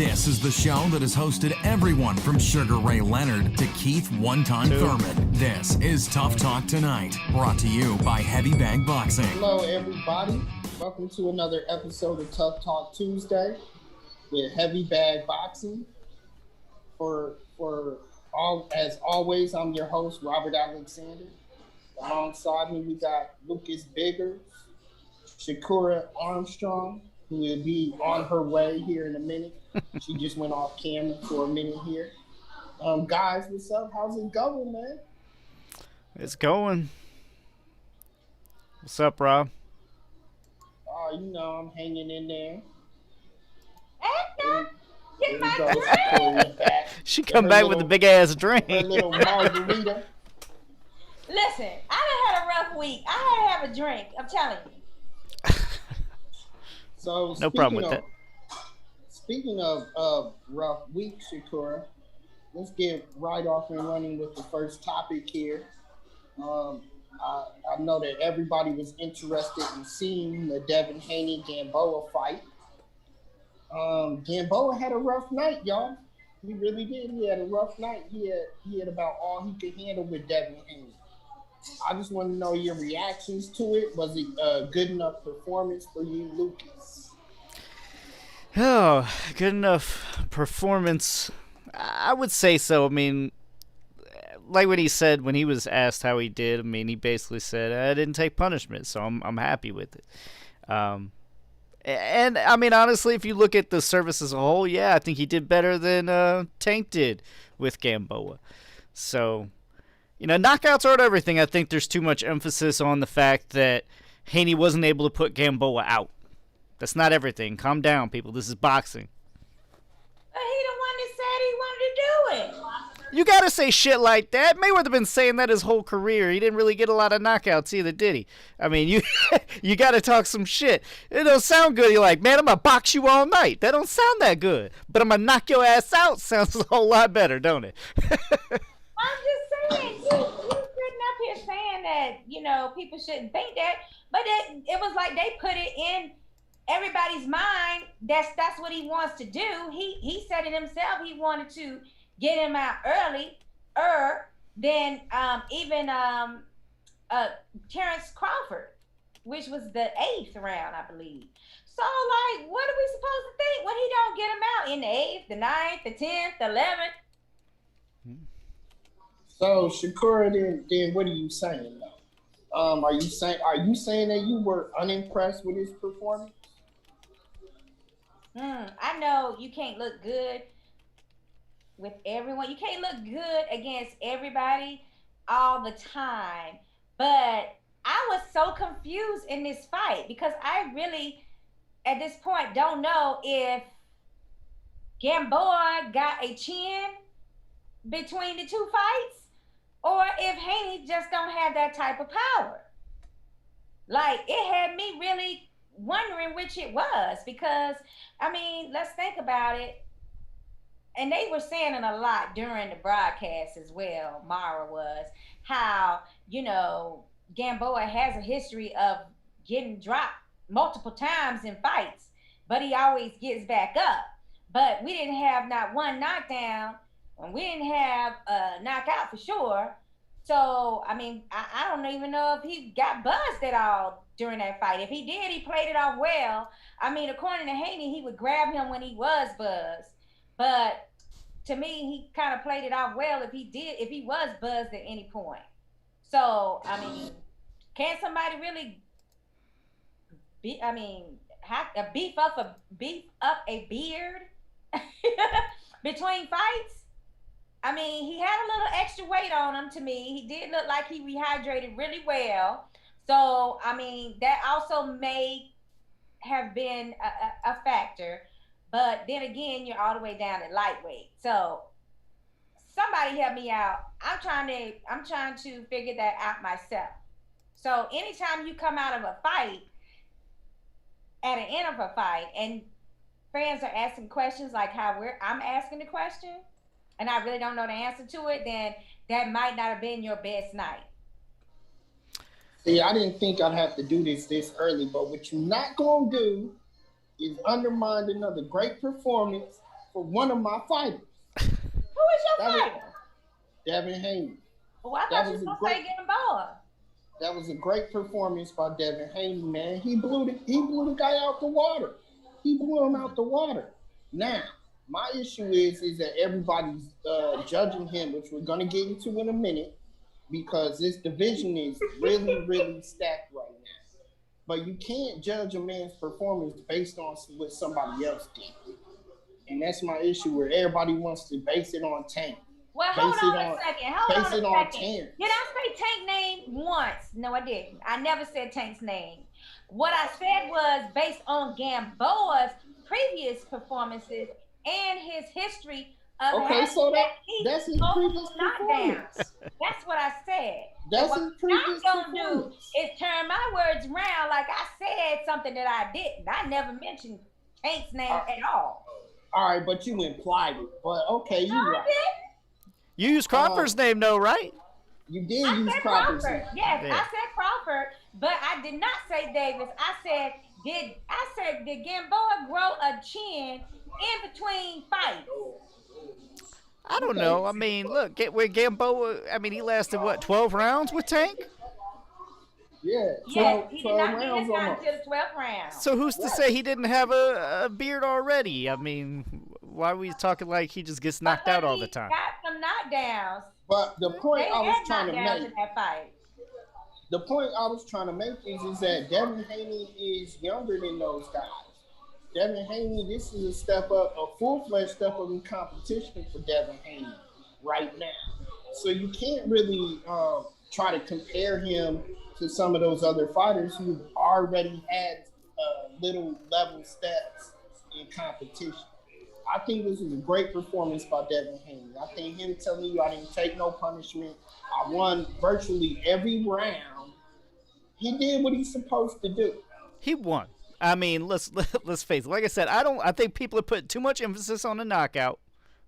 This is the show that has hosted everyone from Sugar Ray Leonard to Keith One-Time Thurman. This is Tough Talk Tonight, brought to you by Heavy Bag Boxing. Hello, everybody. Welcome to another episode of Tough Talk Tuesday with Heavy Bag Boxing. As always, I'm your host, Robert Alexander. Alongside me, we got Lucas Biggers, Shakura Armstrong, who will be on her way here in a minute. She just went off camera for a minute here. Guys, what's up? How's it going, man? It's going. What's up, Rob? I'm hanging in there. Get my drink. She come back with a big ass drink. Her little margarita. Listen, I done had a rough week. I had to have a drink. I'm telling you. So no problem with that. Speaking of rough week, Shakura, let's get right off and running with the first topic here. I know that everybody was interested in seeing the Devin Haney-Gamboa fight. Gamboa had a rough night, y'all. He really did. He had a rough night. He had about all he could handle with Devin Haney. I just want to know your reactions to it. Was it a good enough performance for you, Lucas? Oh, good enough performance. I would say so. I mean, like what he said when he was asked how he did. I mean, he basically said, "I didn't take punishment, so I'm happy with it." And I mean, honestly, if you look at the service as a whole, yeah, I think he did better than Tank did with Gamboa. So, knockouts aren't everything. I think there's too much emphasis on the fact that Haney wasn't able to put Gamboa out. That's not everything. Calm down, people. This is boxing. But he the one that said he wanted to do it. You gotta say shit like that. Mayweather been saying that his whole career. He didn't really get a lot of knockouts either, did he? I mean, you gotta talk some shit. It don't sound good. You're like, man, I'm gonna box you all night. That don't sound that good. But I'm gonna knock your ass out sounds a whole lot better, don't it? I'm just saying, you sitting up here saying that, people shouldn't think that. But it was like they put it in everybody's mind. That's what he wants to do. He said it himself. He wanted to get him out early, than even Terrence Crawford, which was the 8th round, I believe. So, like, what are we supposed to think when he don't get him out in the 8th, the 9th, the 10th, the 11th? So, Shakura, then what are you saying, though? Are you saying that you were unimpressed with his performance? I know you can't look good with everyone. You can't look good against everybody all the time. But I was so confused in this fight because I really, at this point, don't know if Gamboa got a chin between the two fights or if Haney just don't have that type of power. Like, it had me really wondering which it was because, I mean, let's think about it. And they were saying it a lot during the broadcast as well, Mara was, how, Gamboa has a history of getting dropped multiple times in fights, but he always gets back up. But we didn't have not one knockdown, and we didn't have a knockout for sure. So, I mean, I don't even know if he got buzzed at all during that fight. If he did, he played it off well. I mean, according to Haney, he would grab him when he was buzzed. But to me, he kind of played it off well if he was buzzed at any point. So, I mean, can somebody really beef up a beard between fights? I mean, he had a little extra weight on him to me. He did look like he rehydrated really well. So, I mean, that also may have been a factor. But then again, you're all the way down at lightweight. So somebody help me out. I'm trying to figure that out myself. So anytime you come out of a fight, at the end of a fight, and fans are asking questions like how I'm asking the question, and I really don't know the answer to it, then that might not have been your best night. See, I didn't think I'd have to do this early, but what you're not going to do is undermine another great performance for one of my fighters. Who is your That was fighter? Devin Haney. Oh, I That thought you was were a gonna great. say Gamboa. That was a great performance by Devin Haney, man. He blew the guy out the water. He blew him out the water. Now, my issue is that everybody's judging him, which we're gonna get into in a minute, because this division is really, really stacked right now. But you can't judge a man's performance based on what somebody else did. And that's my issue, where everybody wants to base it on Tank. Well, Base hold it on on a second. base Hold it on a on second. Terrence. Did I say Tank name once? No, I didn't. I never said Tank's name. What I said was based on Gamboa's previous performances and his history of Okay, having so at that's his multiple previous knockdowns. performance. That's what I said. That's What his I'm previous not gonna do performance. is turn my words around like I said something that I didn't. I never mentioned Tank's name at all. All right, but you implied it. But okay, No, you I right. didn't. You use Crawford's name, though, right? You did I use said Crawford's Crawford. name. Yes, Yeah. I said Crawford, but I did not say Davis. I said did Gamboa grow a chin in between fights? I don't know. I mean, look, with Gamboa, I mean, he lasted, what, 12 rounds with Tank? Yeah, Yes, 12, he did 12 not get rounds his time almost. until the 12th round. So who's to say he didn't have a beard already? I mean, why are we talking like he just gets knocked out all the time? He got some knockdowns. But the point They I was had trying to knockdowns make, in that fight. the point I was trying to make is that Devin Haney is younger than those guys. Devin Haney, this is a step up, a full-fledged step up in competition for Devin Haney right now. So you can't really try to compare him to some of those other fighters who've already had little level steps in competition. I think this was a great performance by Devin Haney. I think him telling you I didn't take no punishment, I won virtually every round. He did what he's supposed to do. He won. I mean, let's face it. Like I said, I think people are putting too much emphasis on the knockout.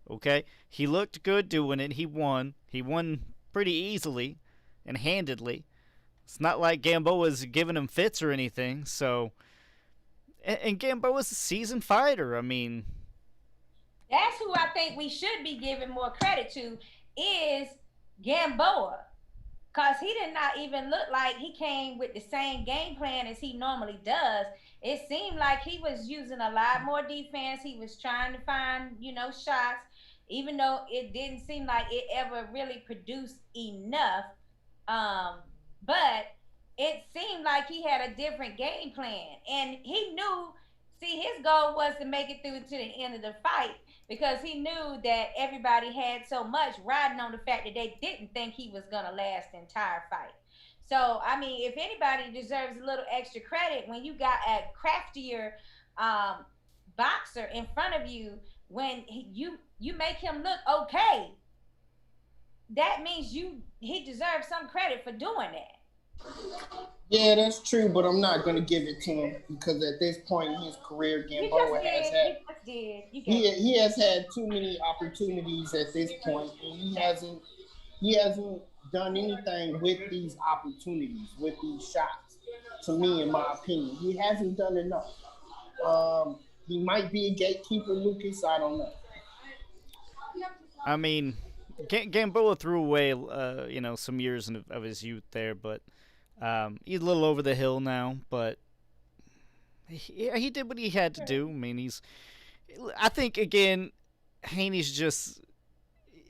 Okay, he looked good doing it. He won. He won pretty easily and handedly. It's not like Gamboa's giving him fits or anything. So, and Gamboa's a seasoned fighter. I mean, That's who I think we should be giving more credit to is Gamboa. Because he did not even look like he came with the same game plan as he normally does. It seemed like he was using a lot more defense. He was trying to find, shots, even though it didn't seem like it ever really produced enough. But it seemed like he had a different game plan. And he knew, his goal was to make it through to the end of the fight because he knew that everybody had so much riding on the fact that they didn't think he was going to last the entire fight. So, I mean, if anybody deserves a little extra credit when you got a craftier boxer in front of you, when you make him look okay, that means he deserves some credit for doing that. Yeah, that's true, but I'm not going to give it to him because at this point in his career, Gamboa he has had too many opportunities at this point, and he hasn't done anything with these opportunities, with these shots. To me, in my opinion, he hasn't done enough. He might be a gatekeeper, Lucas. I don't know. I mean, Gamboa threw away, some years of his youth there, but he's a little over the hill now. But he did what he had to do. I mean, I think again, Haney's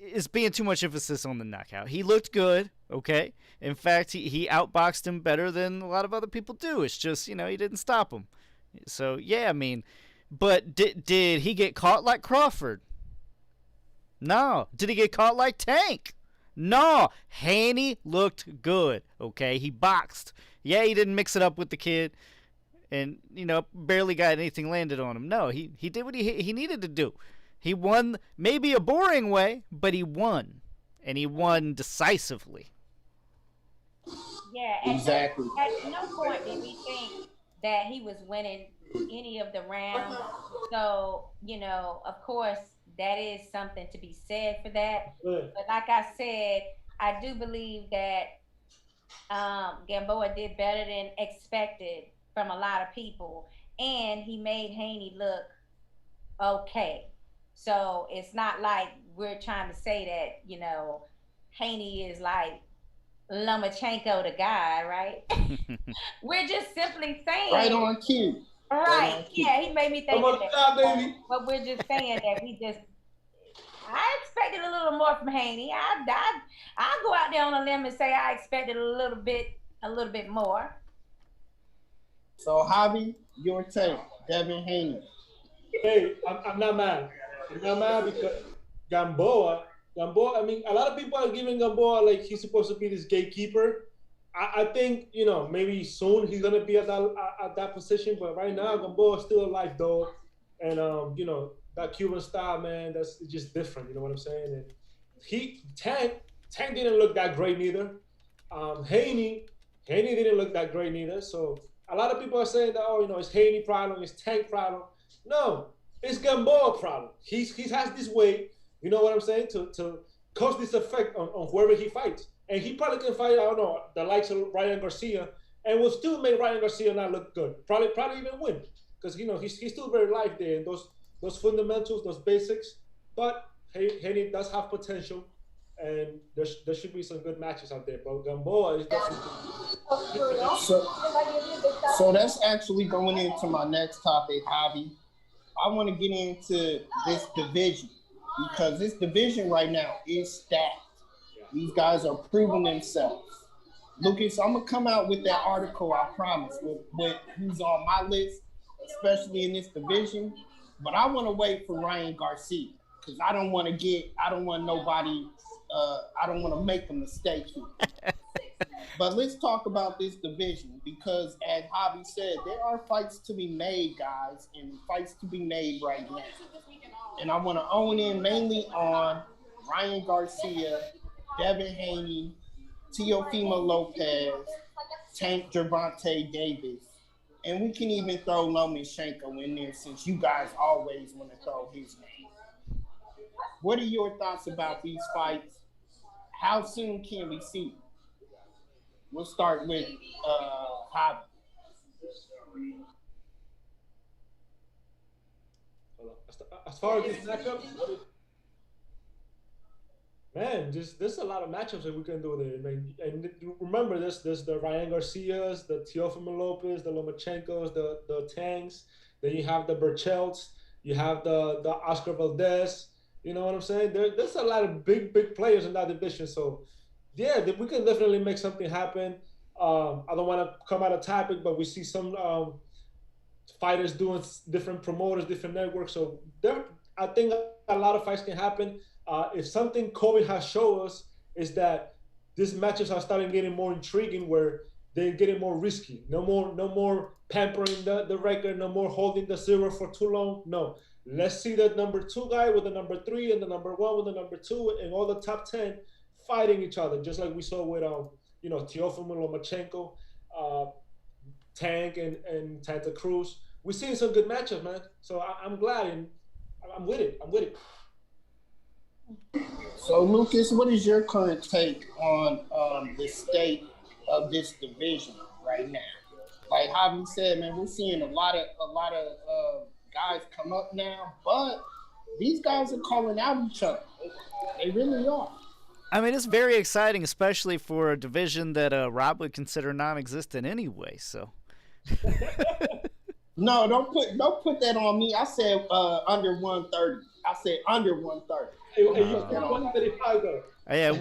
is being too much emphasis on the knockout. He looked good, okay. In fact, he outboxed him better than a lot of other people do. It's just he didn't stop him. So yeah, I mean, but did he get caught like Crawford? No. Did he get caught like Tank? No. Haney looked good, okay? He boxed. Yeah, he didn't mix it up with the kid and, barely got anything landed on him. No, he did what he needed to do. He won maybe a boring way, but he won. And he won decisively. Yeah, exactly. At no point did we think that he was winning any of the rounds. So, of course, that is something to be said for that. But like I said, I do believe that Gamboa did better than expected from a lot of people. And he made Haney look okay. So it's not like we're trying to say that, Haney is like Lomachenko the guy, right? We're just simply Right saying, on cue. right? on cue. Yeah, he made me think Come of on, that. baby. But we're just saying that I expected a little more from Haney. I'll go out there on a limb and say I expected a little bit more. So, Javi, your take, Devin Haney. Hey, I'm not mad. I'm not mad because Gamboa, I mean, a lot of people are giving Gamboa like he's supposed to be this gatekeeper. I think, maybe soon he's gonna be at that position, but right now Gamboa is still alive though, and that Cuban style, man, that's just different. You know what I'm saying? And Tank didn't look that great neither. Haney didn't look that great neither. So a lot of people are saying that, it's Haney problem, it's Tank problem. No, it's Gamboa problem. He has this way, you know what I'm saying, to cause this effect on whoever he fights. And he probably can fight, I don't know, the likes of Ryan Garcia, and will still make Ryan Garcia not look good. Probably even win, because he's still very live there in those fundamentals, those basics. But Haney does have potential, and there should be some good matches out there. But Gamboa is definitely. So that's actually going into my next topic, Javi. I want to get into this division because this division right now is stacked. These guys are proving themselves. Lucas, I'm going to come out with that article, I promise, with who's on my list, especially in this division. But I want to wait for Ryan Garcia because I don't want to make a mistake here. But let's talk about this division because, as Javi said, there are fights to be made, guys, and fights to be made right now. And I want to own in mainly on Ryan Garcia, Devin Haney, Teofimo Lopez, Tank Gervonta Davis. And we can even throw Lomachenko in there since you guys always want to throw his name. What are your thoughts about these fights? How soon can we see them? We'll start with Javi. As far as this matchup, man, there's a lot of matchups that we can do there. And remember, there's the Ryan Garcias, the Teofimo Lopez, the Lomachenkos, the Tanks. Then you have the Burchelts. You have the Oscar Valdez. You know what I'm saying? There's a lot of big players in that division. So, yeah, we can definitely make something happen. I don't want to come out of topic, but we see some fighters doing different promoters, different networks. So I think a lot of fights can happen. If something COVID has shown us is that these matches are starting getting more intriguing, where they're getting more risky. No more pampering the record. No more holding the zero for too long. No, let's see the number 2 guy with the number 3 and the number 1 with the number 2 and all the top 10 fighting each other, just like we saw with Teofimo Lomachenko, Tank and Santa Cruz. We're seeing some good matchups, man. So I'm glad and I'm with it. So, Lucas, what is your current take on the state of this division right now? Like Javi said, man, we're seeing a lot of guys come up now, but these guys are calling out each other. They really are. I mean, it's very exciting, especially for a division that Rob would consider non-existent anyway. So. No, don't put that on me. I said under 130. I said under 130. Yeah,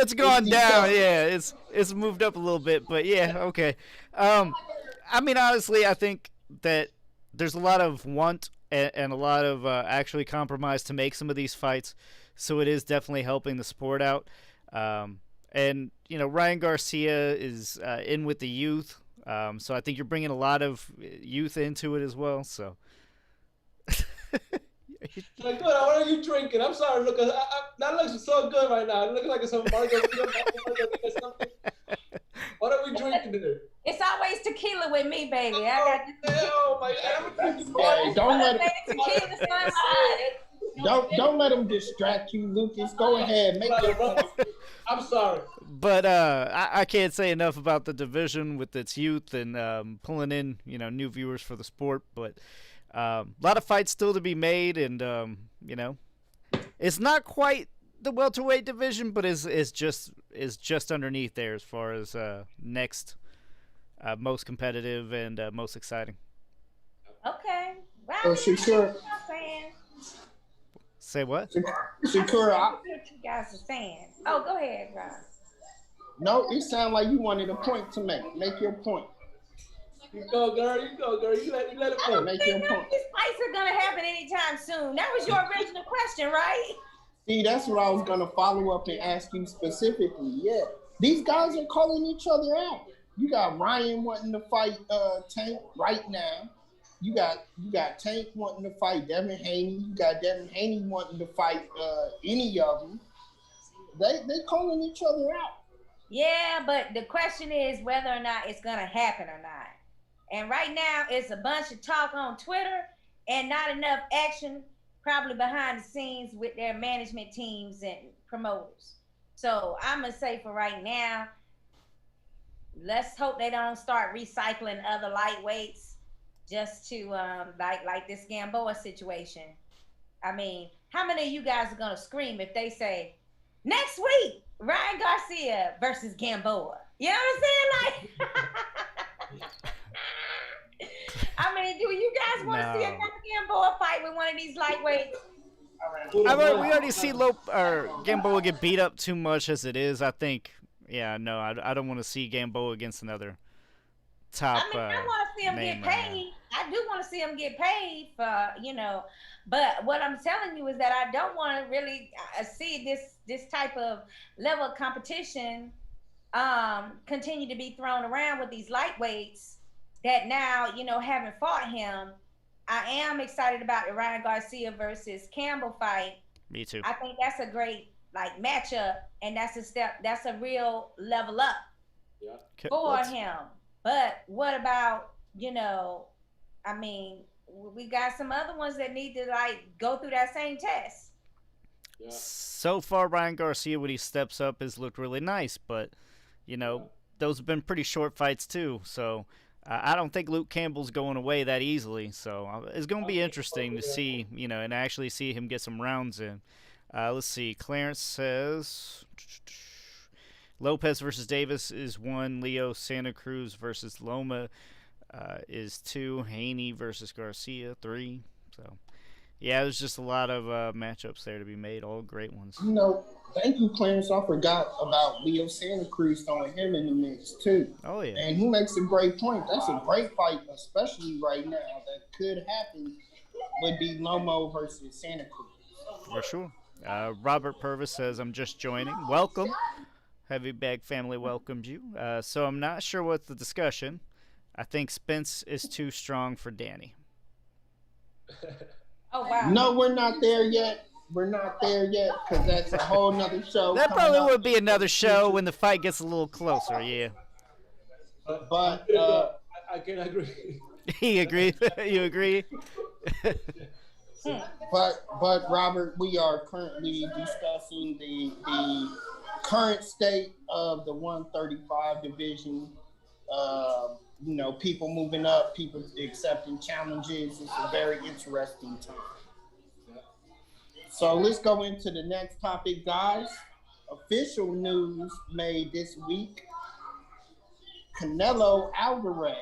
it's gone down. Yeah, it's moved up a little bit, but yeah, okay. I mean, honestly, I think that there's a lot of want and a lot of actually compromise to make some of these fights, so it is definitely helping the sport out. And Ryan Garcia is in with the youth, so I think you're bringing a lot of youth into it as well. So. Like, good. What are you drinking? I'm sorry, Lucas. That looks so good right now. It looks like some margarita. What are we drinking today? It's always tequila with me, baby. Oh my God! Don't let them distract you, Lucas. Go ahead, make your point. I'm sorry, but I can't say enough about the division with its youth and pulling in new viewers for the sport. But A lot of fights still to be made, and you know, it's not quite the welterweight division, but is just underneath there as far as next most competitive and most exciting. Okay. Well, So Shakur, Say what? Shakur, what you guys are saying. Oh, go ahead, Rob. no, it sounded like you wanted a point to make. Make your point. You go, girl. You go, girl. You let it I go. don't Make think your none point. of these fights are gonna happen anytime soon. That was your original question, right? See, that's what I was gonna follow up and ask you specifically. Yeah, these guys are calling each other out. You got Ryan wanting to fight Tank right now. You got Tank wanting to fight Devin Haney. You got Devin Haney wanting to fight any of them. They calling each other out. Yeah, but the question is whether or not it's gonna happen or not. And right now, it's a bunch of talk on Twitter and not enough action, probably behind the scenes with their management teams and promoters. So I'm gonna say for right now, let's hope they don't start recycling other lightweights just to like this Gamboa situation. I mean, how many of you guys are gonna scream if they say next week Ryan Garcia versus Gamboa? You know what I'm saying? Like, I mean, do you guys want to see another Gamboa fight with one of these lightweights? We already see Gamboa get beat up too much as it is. I think, yeah, no, I don't want to see Gamboa against another top. I mean, I want to see him get paid. I do want to see him get paid for, you know, but what I'm telling you is that I don't want to really see this type of level of competition continue to be thrown around with these lightweights that now, you know, having fought him, I am excited about the Ryan Garcia versus Campbell fight. Me too. I think that's a great like matchup, and that's a real level up for him. But what about, you know, I mean, we got some other ones that need to like go through that same test. Yeah. So far, Ryan Garcia, when he steps up, has looked really nice, but you know, those have been pretty short fights too. So I don't think Luke Campbell's going away that easily. So it's going to be interesting to see, you know, and actually see him get some rounds in. Let's see. Clarence says Lopez versus Davis is 1. Leo Santa Cruz versus Loma is 2. Haney versus Garcia 3. So yeah, there's just a lot of matchups there to be made. All great ones. You know, thank you, Clarence. I forgot about Leo Santa Cruz throwing him in the mix too. Oh yeah. And he makes a great point. That's a great fight, especially right now. That could happen would be Lomo versus Santa Cruz. For sure. Robert Purvis says, I'm just joining. Welcome. Heavy Bag family welcomes you. So I'm not sure what's the discussion. I think Spence is too strong for Danny. Oh, wow. No, we're not there yet. We're not there yet because that's a whole nother show. That probably would be another show when the fight gets a little closer, yeah. But I can agree. He agreed. You agree? But Robert, we are currently discussing the current state of the 135 division. You know, people moving up, people accepting challenges. It's a very interesting time. So let's go into the next topic, guys. Official news made this week. Canelo Alvarez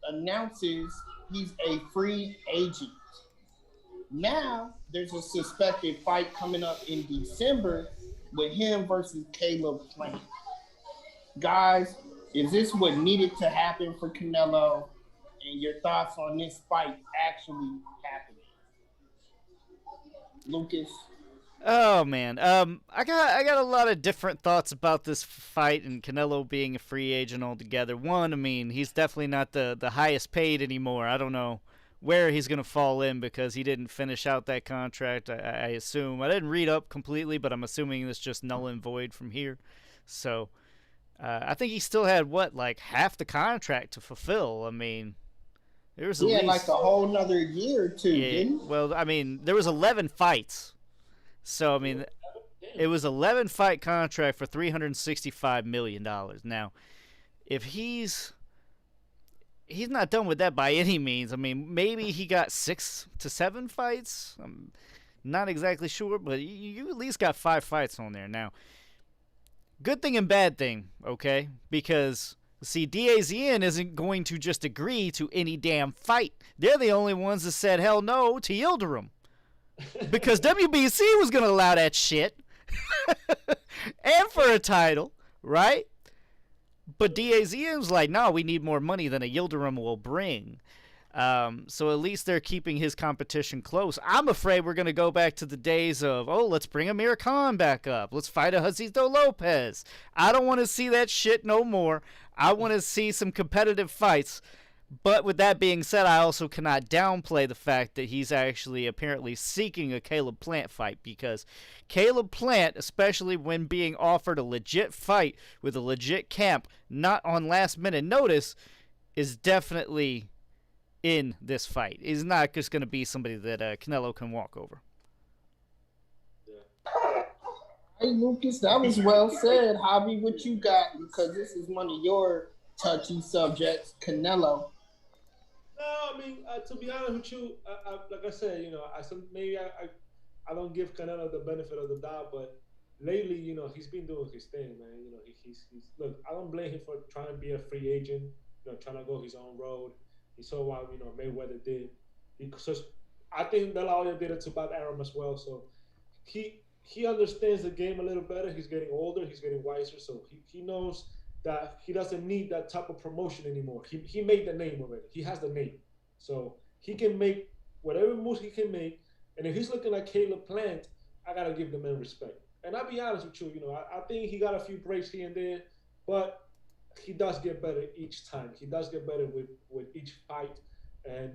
announces he's a free agent. Now, there's a suspected fight coming up in December with him versus Caleb Plant. Guys, is this what needed to happen for Canelo? And your thoughts on this fight actually happening? Lucas? Oh man, I got a lot of different thoughts about this fight and Canelo being a free agent altogether. One, I mean, he's definitely not the highest paid anymore. I don't know where he's gonna fall in because he didn't finish out that contract. I assume I didn't read up completely, but I'm assuming it's just null and void from here. So I think he still had like half the contract to fulfill. I mean, there was like a whole nother year or two. Yeah, didn't he? Well, I mean, there was 11 fights. So, I mean, it was 11-fight contract for $365 million. Now, if he he's not done with that by any means. I mean, maybe he got 6 to 7 fights. I'm not exactly sure, but you at least got 5 fights on there now. Good thing and bad thing, okay? Because, see, DAZN isn't going to just agree to any damn fight. They're the only ones that said hell no to Yildirim. Because WBC was going to allow that shit. And for a title, right? But DAZN was like, no, we need more money than a Yildirim will bring. So at least they're keeping his competition close. I'm afraid we're going to go back to the days of, oh, let's bring Amir Khan back up. Let's fight a Josito Lopez. I don't want to see that shit no more. I want to see some competitive fights. But with that being said, I also cannot downplay the fact that he's actually apparently seeking a Caleb Plant fight, because Caleb Plant, especially when being offered a legit fight with a legit camp, not on last minute notice, is definitely in this fight. He's not just going to be somebody that Canelo can walk over. Hey, Lucas, that was well said. Javi, what you got? Because this is one of your touchy subjects, Canelo. No, I mean, to be honest with you, like I said, I don't give Canelo the benefit of the doubt, but lately, he's been doing his thing, man. He's look, I don't blame him for trying to be a free agent, trying to go his own road. He saw what Mayweather did. I think De La Hoya did it to Bob Arum as well. So he understands the game a little better. He's getting older. He's getting wiser. So he knows that he doesn't need that type of promotion anymore. He made the name already. He has the name. So he can make whatever moves he can make. And if he's looking like Caleb Plant, I got to give the man respect. And I'll be honest with you, I think he got a few breaks here and there, but he does get better each time. He does get better with each fight. And,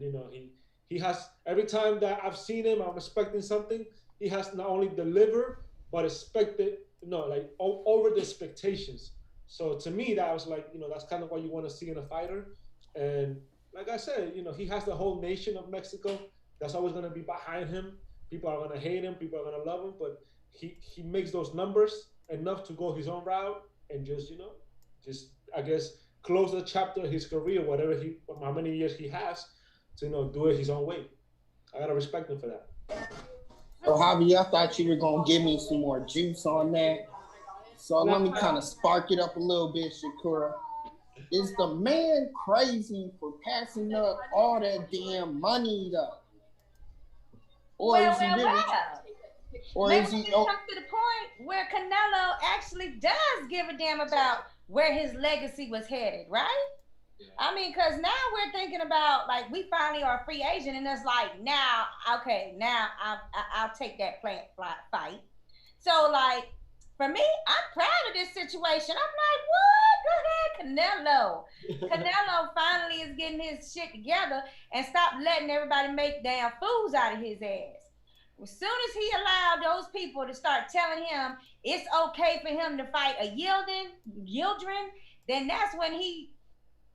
he has, every time that I've seen him, I'm expecting something. He has not only delivered, but expected, over the expectations. So to me, that was like, that's kind of what you want to see in a fighter. And like I said, he has the whole nation of Mexico that's always going to be behind him. People are going to hate him. People are going to love him. But he makes those numbers enough to go his own route and just I guess close the chapter of his career, how many years he has to do it his own way. I gotta respect him for that. So Javi, I thought you were gonna give me some more juice on that. So let me kind of spark it up a little bit, Shakura. Is the man crazy for passing up all that damn money though? Or is he really? Or maybe is he? Come to the point where Canelo actually does give a damn about where his legacy was headed, right? Yeah. I mean, because now we're thinking about, like, we finally are a free agent, and it's like, now I'll take that Plant fight. So, like, for me, I'm proud of this situation. I'm like, what? Go ahead, Canelo. Canelo finally is getting his shit together and stop letting everybody make damn fools out of his ass. As soon as he allowed those people to start telling him it's okay for him to fight a Yildirim, then that's when he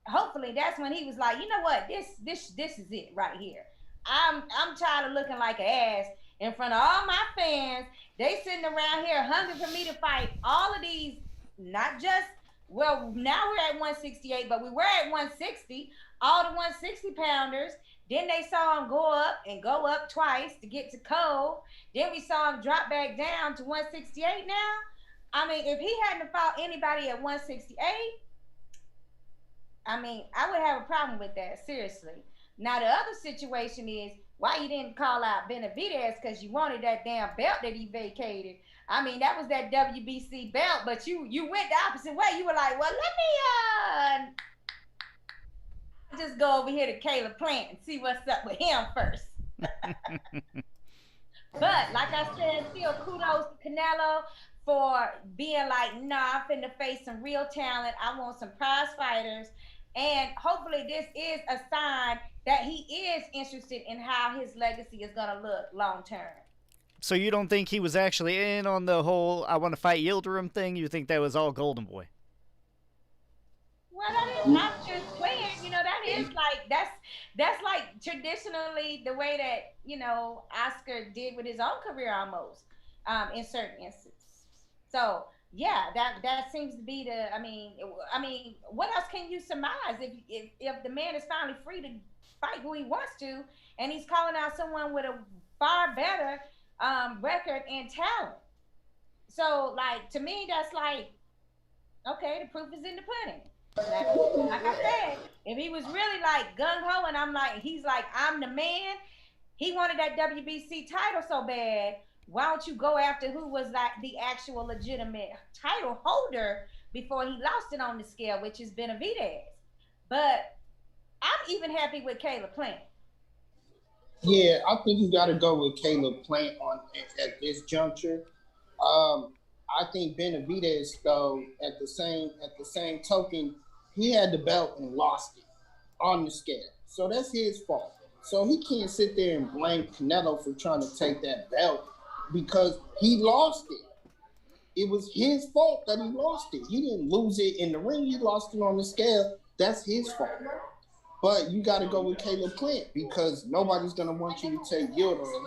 was like, you know what, this is it right here. I'm tired of looking like an ass in front of all my fans. They sitting around here hungry for me to fight all of these, not just, well, now we're at 168, but we were at 160, all the 160 pounders. Then they saw him go up twice to get to Cole. Then we saw him drop back down to 168 now. I mean, if he hadn't fought anybody at 168, I mean, I would have a problem with that, seriously. Now, the other situation is why you didn't call out Benavidez, because you wanted that damn belt that he vacated. I mean, that was that WBC belt, but you went the opposite way. You were like, well, let me just go over here to Caleb Plant and see what's up with him first. But like I said, still kudos to Canelo for being like, nah, I'm finna face some real talent. I want some prize fighters. And hopefully this is a sign that he is interested in how his legacy is gonna look long term. So you don't think he was actually in on the whole I want to fight Yildirim thing? You think that was all Golden Boy? Well, that is not just playing. That is like, that's like traditionally the way that, Oscar did with his own career almost, in certain instances. So, yeah, that seems to be the. I mean, what else can you surmise if the man is finally free to fight who he wants to, and he's calling out someone with a far better record and talent? So, like, to me, that's like, okay, the proof is in the pudding. Like I said, if he was really like gung ho, and he's like, I'm the man. He wanted that WBC title so bad. Why don't you go after who was like the actual legitimate title holder before he lost it on the scale, which is Benavidez? But I'm even happy with Caleb Plant. Yeah, I think you got to go with Caleb Plant at this juncture. I think Benavidez, though, at the same token, he had the belt and lost it on the scale, so that's his fault. So he can't sit there and blame Canelo for trying to take that belt because he lost it. It was his fault that he lost it. He didn't lose it in the ring. He lost it on the scale. That's his fault. But you got to go with Caleb Plant because nobody's going to want you to take Yildirim.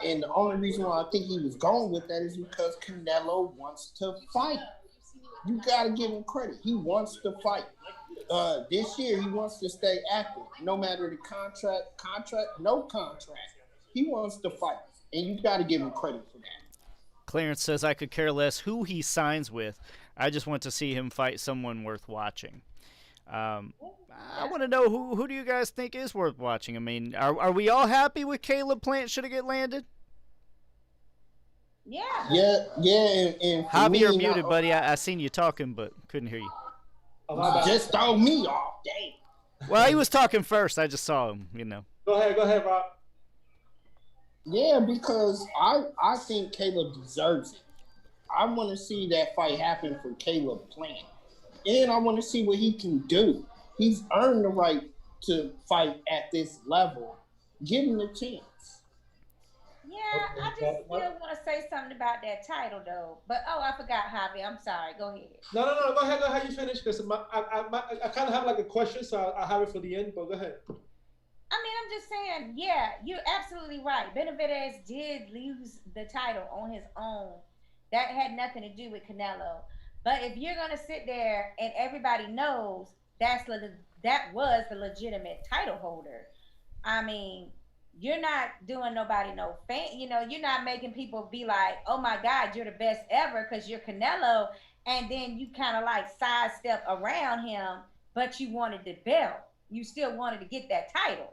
And the only reason why I think he was going with that is because Canelo wants to fight. You got to give him credit. He wants to fight. This year, he wants to stay active. No matter the contract, no contract. He wants to fight. And you got to give him credit for that. Clarence says, I could care less who he signs with. I just want to see him fight someone worth watching. I want to know who do you guys think is worth watching? I mean, are we all happy with Caleb Plant? Should it get landed? Yeah. Yeah. And Javi, you're muted, buddy. I seen you talking, but couldn't hear you. Just throw me off, dang. Well, he was talking first. I just saw him, you know. Go ahead, Rob. Yeah, because I think Caleb deserves it. I want to see that fight happen for Caleb Plant. And I want to see what he can do. He's earned the right to fight at this level. Give him the chance. Yeah, I just still want to say something about that title, though. But, I forgot, Javi. I'm sorry. Go ahead. No. Go ahead. You finish because I kind of have like a question, so I'll have it for the end, but go ahead. I mean, I'm just saying, yeah, you're absolutely right. Benavidez did lose the title on his own. That had nothing to do with Canelo. But if you're going to sit there and everybody knows that was the legitimate title holder, I mean, you're not doing nobody no fan. You know, you're not making people be like, oh, my God, you're the best ever because you're Canelo. And then you kind of like sidestep around him, but you wanted the belt. You still wanted to get that title.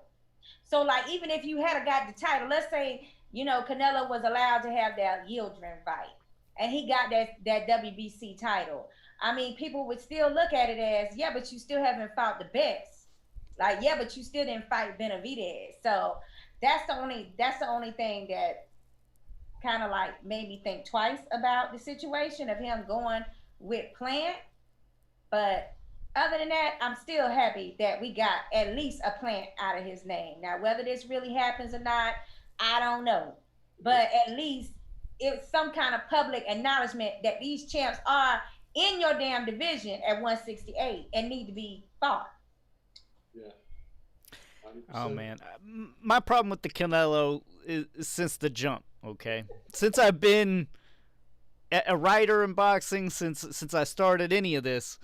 So, like, even if you had got the title, let's say, you know, Canelo was allowed to have that Yildirim fight, and he got that WBC title. I mean, people would still look at it as, yeah, but you still haven't fought the best. Like, yeah, but you still didn't fight Benavidez. So that's the only thing that kind of like made me think twice about the situation of him going with Plant. But other than that, I'm still happy that we got at least a Plant out of his name. Now, whether this really happens or not, I don't know. But at least it's some kind of public acknowledgement that these champs are in your damn division at 168 and need to be fought. Yeah. 100%. Oh, man. My problem with the Canelo is since the jump, okay? Since I've been a writer in boxing, since I started any of this,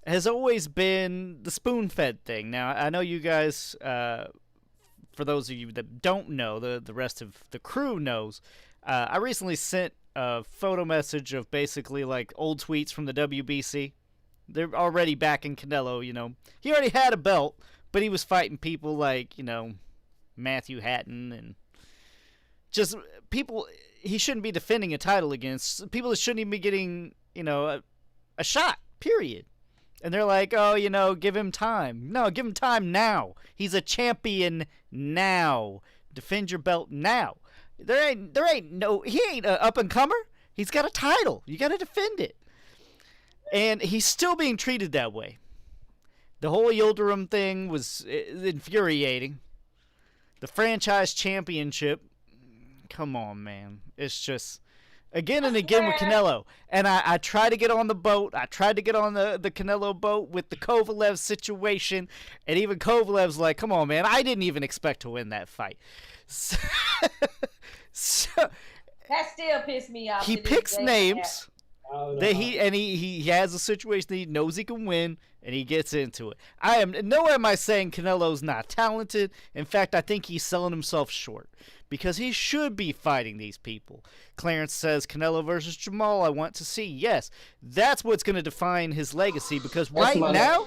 has always been the spoon-fed thing. Now, I know you guys, for those of you that don't know, the rest of the crew knows, I recently sent a photo message of basically like old tweets from the WBC. They're already back in Canelo, you know. He already had a belt, but he was fighting people like, you know, Matthew Hatton and just people he shouldn't be defending a title against. People that shouldn't even be getting, you know, a shot, period. And they're like, oh, you know, give him time. No, give him time now. He's a champion now. Defend your belt now. He ain't an up-and-comer. He's got a title. You got to defend it. And he's still being treated that way. The whole Yildirim thing was infuriating. The franchise championship, come on, man. It's just, again and again with Canelo. And I tried to get on the boat. I tried to get on the Canelo boat with the Kovalev situation. And even Kovalev's like, come on, man. I didn't even expect to win that fight. So that still pissed me off. He picks names. I don't know. That he has a situation that he knows he can win, and he gets into it. I am nowhere am I saying Canelo's not talented. In fact, I think he's selling himself short because he should be fighting these people. Clarence says Canelo versus Jamal. I want to see. Yes, that's what's going to define his legacy because right now,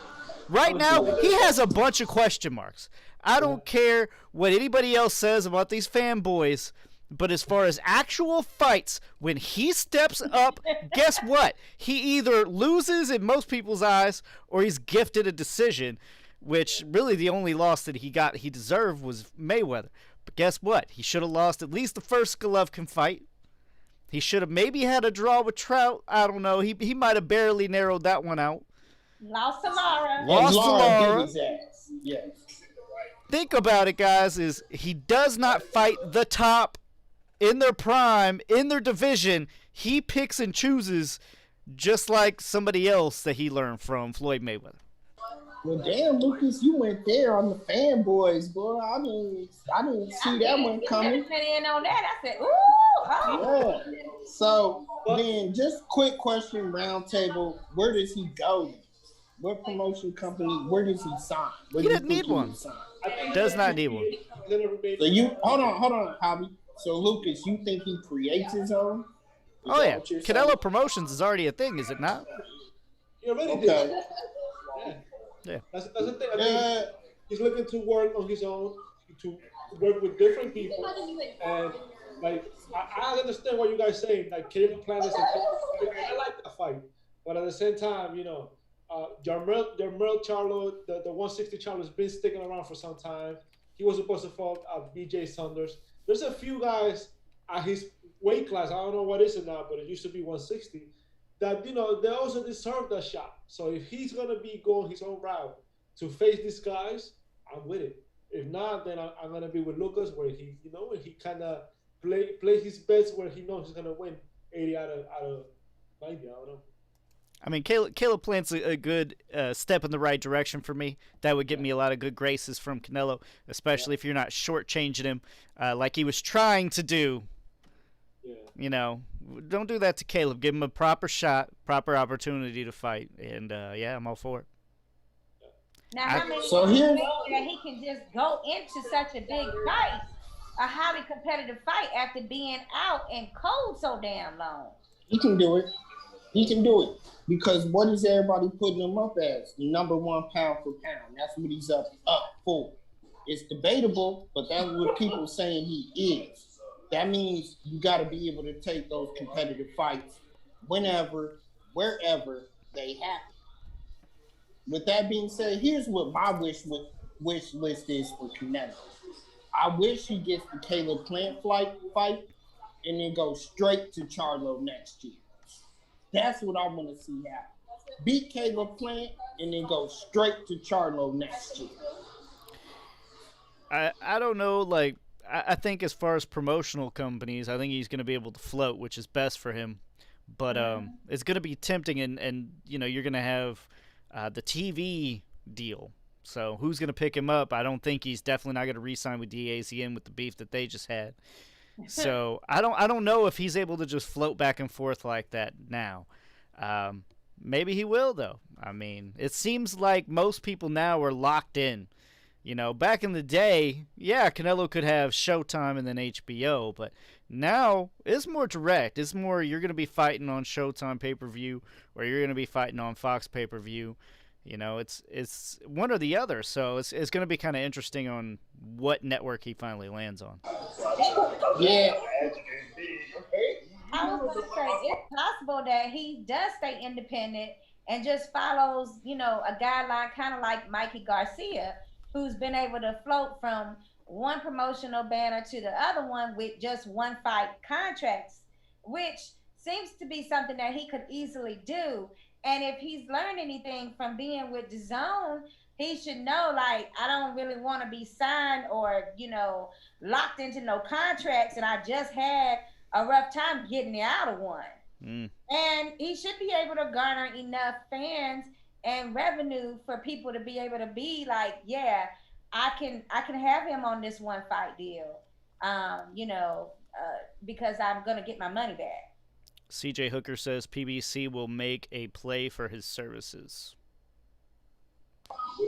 he has a bunch of question marks. I don't care what anybody else says about these fanboys. But as far as actual fights, when he steps up, guess what? He either loses in most people's eyes or he's gifted a decision, which really the only loss that he deserved was Mayweather. But guess what? He should have lost at least the first Golovkin fight. He should have maybe had a draw with Trout. I don't know. He might have barely narrowed that one out. Lost to Lara. Lost to Lara. Yes. Think about it, guys, is he does not fight the top in their prime, in their division. He picks and chooses just like somebody else that he learned from, Floyd Mayweather. Well, damn, Lucas, you went there on the fanboys, boy. I didn't see that one coming. In on that, I said, ooh, oh. Yeah. So then, just quick question, roundtable: where does he go? What promotion company? Where does he sign? He doesn't need one. Does not need one. So you hold on, Hobby. So Lucas, you think he creates his own? Oh yeah, Canelo Promotions is already a thing, is it not? He already did. Yeah. That's the thing. I think he's looking to work on his own, to work with different people, and like I understand what you guys saying. Like Caleb Plant is, I like that fight, but at the same time, you know, Jarmel Charlo, the 160 Charlo has been sticking around for some time. He was supposed to fight BJ Saunders. There's a few guys at his weight class. I don't know what is it now, but it used to be 160. That, you know, they also deserve that shot. So if he's gonna be going his own route to face these guys, I'm with it. If not, then I'm gonna be with Lucas, where he, you know, where he kind of play his bets where he knows he's gonna win 80 out of 90. I don't know. I mean, Caleb Plant's a good step in the right direction for me. That would get me a lot of good graces from Canelo, especially if you're not shortchanging him like he was trying to do. Yeah. You know, don't do that to Caleb. Give him a proper shot, proper opportunity to fight, and yeah, I'm all for it. Now, how many so here that he can just go into such a big fight, a highly competitive fight, after being out and cold so damn long? He can do it. He can do it. Because what is everybody putting him up as? The number one pound for pound. That's what he's up for. It's debatable, but that's what people are saying he is. That means you got to be able to take those competitive fights whenever, wherever they happen. With that being said, here's what my wish list is for Canelo. I wish he gets the Caleb Plant fight and then go straight to Charlo next year. That's what I want to see happen. Beat Caleb Plant and then go straight to Charlo next year. I don't know, like, I think as far as promotional companies, I think he's going to be able to float, which is best for him. But it's going to be tempting, and you know, you're going to have the TV deal. So who's going to pick him up? I don't think he's definitely not going to re-sign with DAZN with the beef that they just had. So I don't know if he's able to just float back and forth like that now. Maybe he will, though. I mean, it seems like most people now are locked in. You know, back in the day, yeah, Canelo could have Showtime and then HBO, but now it's more direct. It's more you're going to be fighting on Showtime pay-per-view or you're going to be fighting on Fox pay-per-view. You know, it's one or the other. So it's going to be kind of interesting on what network he finally lands on. Yeah. I was going to say, it's possible that he does stay independent and just follows, you know, a guideline kind of like Mikey Garcia, who's been able to float from one promotional banner to the other one with just one fight contracts, which seems to be something that he could easily do. And if he's learned anything from being with DAZN, he should know, like, I don't really want to be signed or, you know, locked into no contracts, and I just had a rough time getting out of one. And he should be able to garner enough fans and revenue for people to be able to be like, yeah, I can have him on this one fight deal, you know, because I'm gonna get my money back. CJ Hooker says PBC will make a play for his services.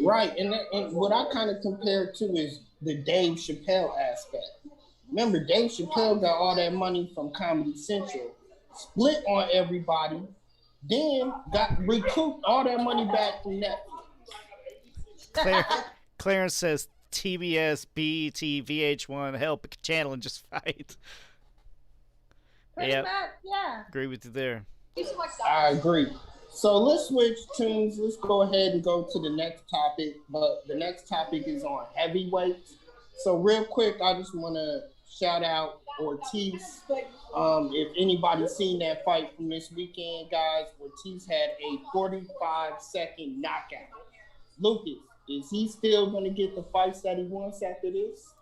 Right, and what I kind of compare it to is the Dave Chappelle aspect. Remember, Dave Chappelle got all that money from Comedy Central, split on everybody, then got recouped all that money back from Netflix. Clarence says TBS, BET, VH1, hell, pick a channel and just fight. Pretty much, yeah. Agree with you there. I agree. So let's switch tunes. Let's go ahead and go to the next topic. But the next topic is on heavyweights. So real quick, I just want to shout out Ortiz. If anybody's seen that fight from this weekend, guys, Ortiz had a 45-second knockout. Lucas, is he still going to get the fights that he wants after this?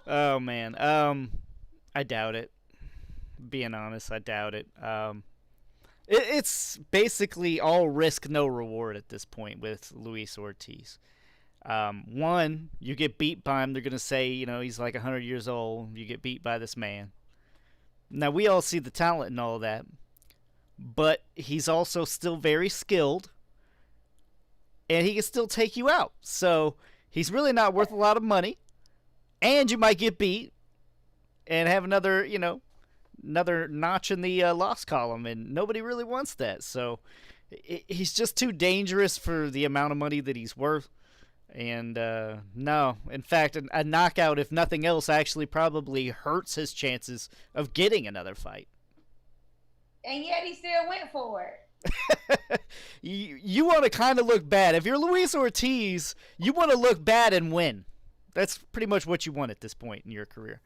Oh, man. I doubt it. Being honest, I doubt it. It's basically all risk, no reward at this point with Luis Ortiz. One, you get beat by him, they're going to say, he's like 100 years old. You get beat by this man. Now, we all see the talent and all that, but he's also still very skilled, and he can still take you out. So he's really not worth a lot of money, and you might get beat and have another notch in the loss column, and nobody really wants that. So he's just too dangerous for the amount of money that he's worth. And no, in fact, a knockout, if nothing else, actually probably hurts his chances of getting another fight. And yet he still went for it. You want to kind of look bad. If you're Luis Ortiz, you want to look bad and win. That's pretty much what you want at this point in your career.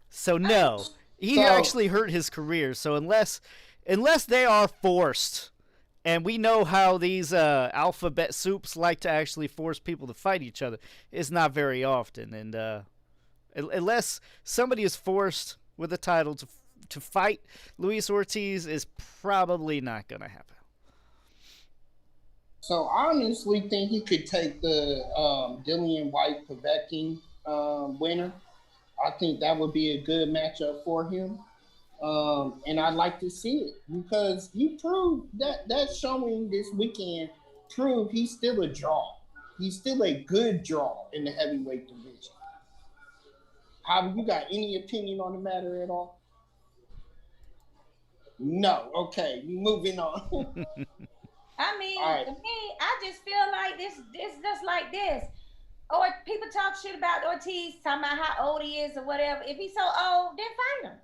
So no, he actually hurt his career. So unless they are forced, and we know how these alphabet soups like to actually force people to fight each other, it's not very often. And unless somebody is forced with a title to fight Luis Ortiz, is probably not going to happen. So I honestly think he could take the Dillian White Povetkin winner. I think that would be a good matchup for him. And I'd like to see it because he proved that showing this weekend proved he's still a draw. He's still a good draw in the heavyweight division. Javi, you got any opinion on the matter at all? No. Okay, moving on. I mean, right. To me, I just feel like this just like this. Or people talk shit about Ortiz, talking about how old he is or whatever. If he's so old, then fight him.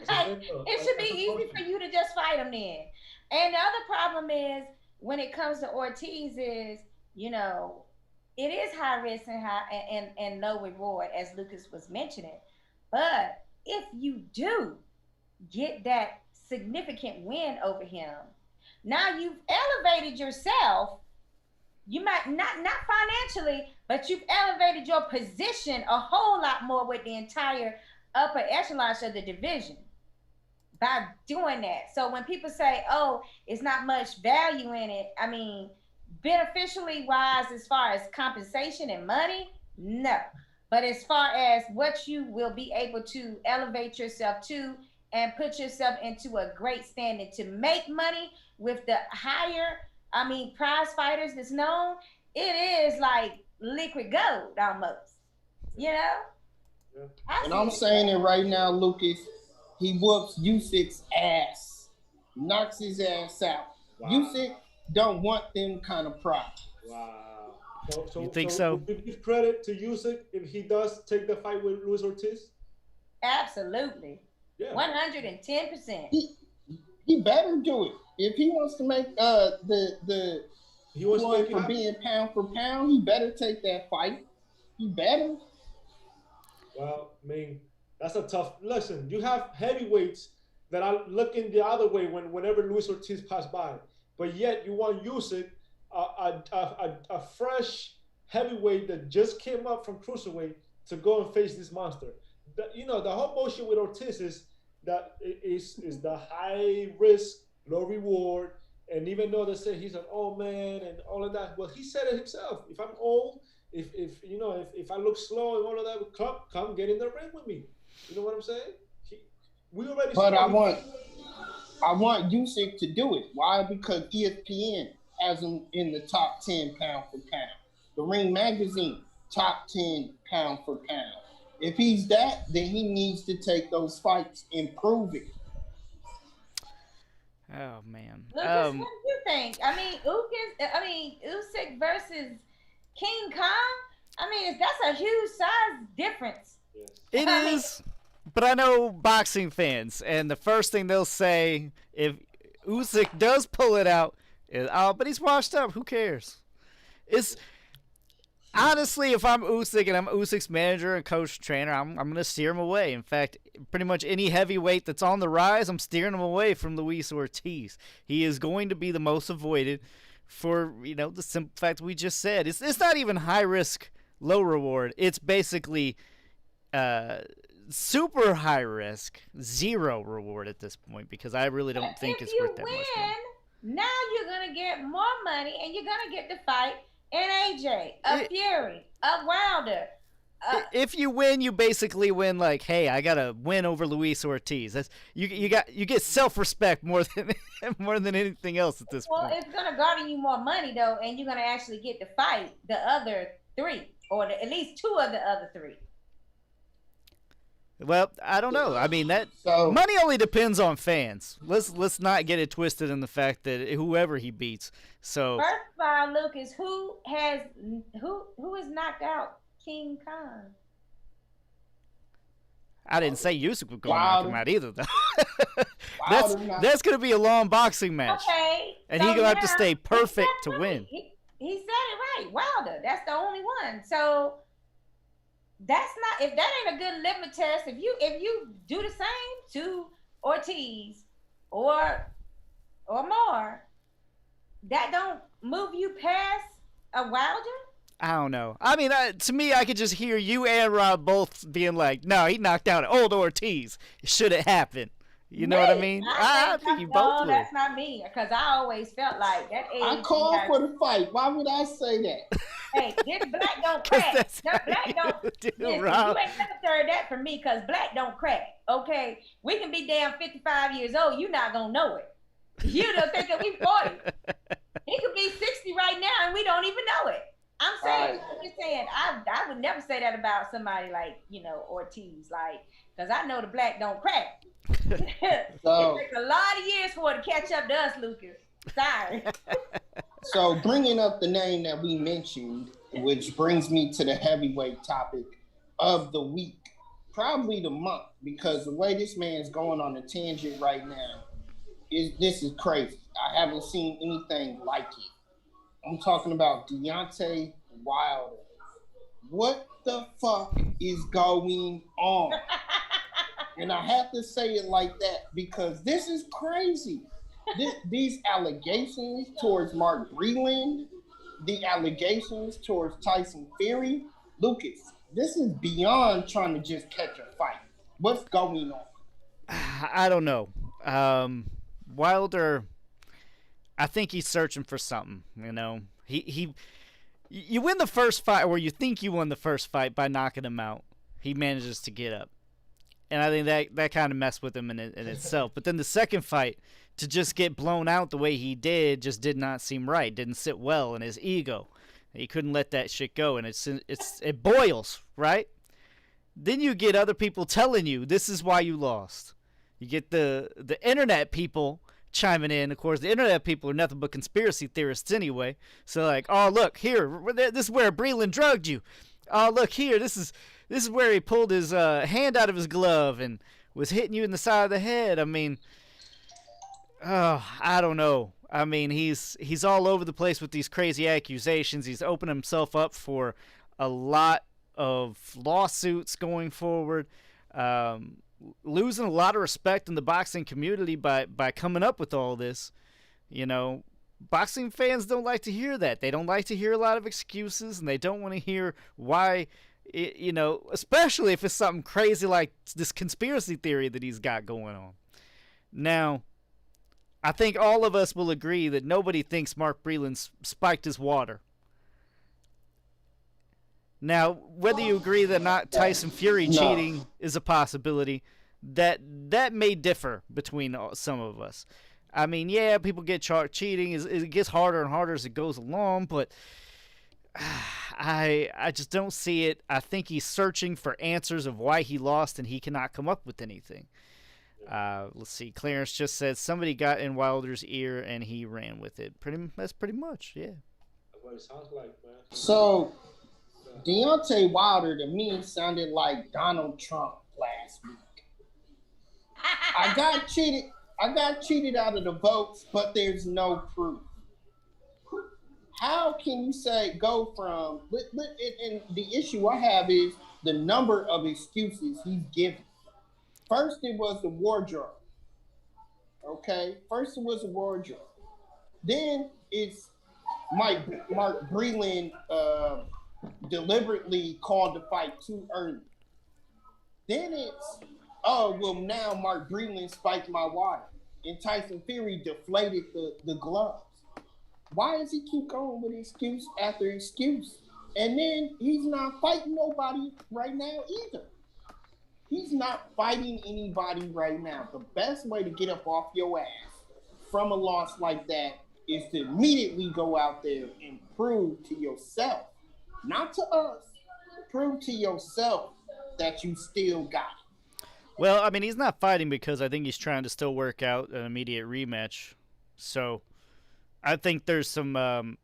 Like, it should be easy for you to just fight him then. And the other problem is when it comes to Ortiz is, it is high risk and low reward, as Lucas was mentioning. But if you do get that significant win over him, now you've elevated yourself. You might not financially, but you've elevated your position a whole lot more with the entire upper echelons of the division by doing that. So when people say, oh, it's not much value in it, I mean, beneficially wise, as far as compensation and money, no. But as far as what you will be able to elevate yourself to and put yourself into a great standing to make money with the higher, prize fighters that's known, it is like liquid gold almost, Yeah. And I'm saying it right now, Lucas. He whoops Usyk's ass, knocks his ass out. Wow. Usyk don't want them kind of props. Wow. You think so? Would you give credit to Usyk if he does take the fight with Luis Ortiz? Absolutely. Yeah. 110%. He better do it. If he wants to make the one for being pound for pound, he better take that fight. He better. Well, that's a tough. Listen, you have heavyweights that are looking the other way whenever Luis Ortiz passed by, but yet you want Usyk, a fresh heavyweight that just came up from cruiserweight, to go and face this monster. The whole bullshit with Ortiz is that is the high risk, low reward, and even though they say he's an old man and all of that, well, he said it himself. If I'm old, if I look slow and all of that, come get in the ring with me. You know what I'm saying? we already. But I want Usyk to do it. Why? Because ESPN has him in the top 10 pound for pound. The Ring Magazine, top 10 pound for pound. If he's that, then he needs to take those fights and prove it. Oh man. Lucas, what do you think? I mean, Usyk versus King Kong. I mean, that's a huge size difference. It is, but I know boxing fans, and the first thing they'll say if Usyk does pull it out is, "Oh, but he's washed up. Who cares?" It's honestly, if I'm Usyk and I'm Usyk's manager and coach trainer, I'm gonna steer him away. In fact, pretty much any heavyweight that's on the rise, I'm steering him away from Luis Ortiz. He is going to be the most avoided for, you know, the simple fact we just said. It's not even high risk, low reward. It's basically super high risk, zero reward at this point, because I really don't think it's worth that much money. Now you're gonna get more money, and you're gonna get to fight an AJ, a Fury, a Wilder. If you win, you basically win. Like, hey, I gotta win over Luis Ortiz. That's you get self-respect more than anything else at this point. Well, it's gonna garner you more money though, and you're gonna actually get to fight the other three, or at least two of the other three. Well, I don't know. I mean, money only depends on fans. Let's not get it twisted in the fact that whoever he beats. So first of all, Lucas, who has knocked out King Kong? I didn't say Usyk was going to knock him out either, though. that's going to be a long boxing match. Okay, and he's going to have to stay perfect to win. He said it right, Wilder. That's the only one. So that's not, if that ain't a good litmus test. If you do the same to Ortiz or more, that don't move you past a Wilder. I don't know. I mean, to me, I could just hear you and Rob both being like, "No, he knocked out old Ortiz. It should have happened." You know what I mean? I think you both would. No, that's not me, because I always felt like that. I called for the fight. Why would I say that? Hey, this black don't crack. Black don't. Listen, you ain't never heard that from me, because black don't crack. Okay, we can be damn 55 years old. You're not gonna know it. You don't think that we 40. He could be 60 right now, and we don't even know it. I'm saying, I'm just saying, I would never say that about somebody like, you know, Ortiz, like, because I know the black don't crack. So, it takes a lot of years for it to catch up to us, Lucas. Sorry. So bringing up the name that we mentioned, which brings me to the heavyweight topic of the week, probably the month, because the way this man's going on a tangent right now, this is crazy. I haven't seen anything like it. I'm talking about Deontay Wilder. What the fuck is going on? And I have to say it like that because this is crazy. These allegations towards Mark Breland, the allegations towards Tyson Fury, Lucas, this is beyond trying to just catch a fight. What's going on? I don't know. Wilder, I think he's searching for something. You know, you win the first fight, or you think you won the first fight by knocking him out. He manages to get up, and I think that kind of messed with him in itself. But then the second fight, to just get blown out the way he did, just did not seem right. Didn't sit well in his ego. He couldn't let that shit go, and it boils, right? Then you get other people telling you this is why you lost. You get the internet people chiming in. Of course, the internet people are nothing but conspiracy theorists anyway. So like, oh look here, this is where Breland drugged you. Oh look here, this is where he pulled his hand out of his glove and was hitting you in the side of the head. I mean, oh, I don't know. I mean, he's all over the place with these crazy accusations. He's opened himself up for a lot of lawsuits going forward. Losing a lot of respect in the boxing community by coming up with all this. You know, boxing fans don't like to hear that. They don't like to hear a lot of excuses, and they don't want to hear why, you know, especially if it's something crazy like this conspiracy theory that he's got going on. Now, I think all of us will agree that nobody thinks Mark Breland spiked his water. Now, whether you agree that not Tyson Fury cheating is a possibility, that may differ between some of us. I mean, yeah, people get charged cheating. It gets harder and harder as it goes along, but I just don't see it. I think he's searching for answers of why he lost, and he cannot come up with anything. Let's see. Clarence just said somebody got in Wilder's ear and he ran with it. That's pretty much, yeah. That's what it sounds like, man. So, Deontay Wilder to me sounded like Donald Trump last week. I got cheated out of the votes, but there's no proof. How can you say go from? And the issue I have is the number of excuses he's given. First, it was the wardrobe. Okay, first it was the wardrobe. Then it's Mark Breland deliberately called the fight too early. Then it's now Mark Breland spiked my water, and Tyson Fury deflated the gloves. Why does he keep going with excuse after excuse? And then he's not fighting nobody right now either. He's not fighting anybody right now. The best way to get up off your ass from a loss like that is to immediately go out there and prove to yourself, not to us, prove to yourself that you still got it. Well, I mean, he's not fighting because I think he's trying to still work out an immediate rematch. So I think there's some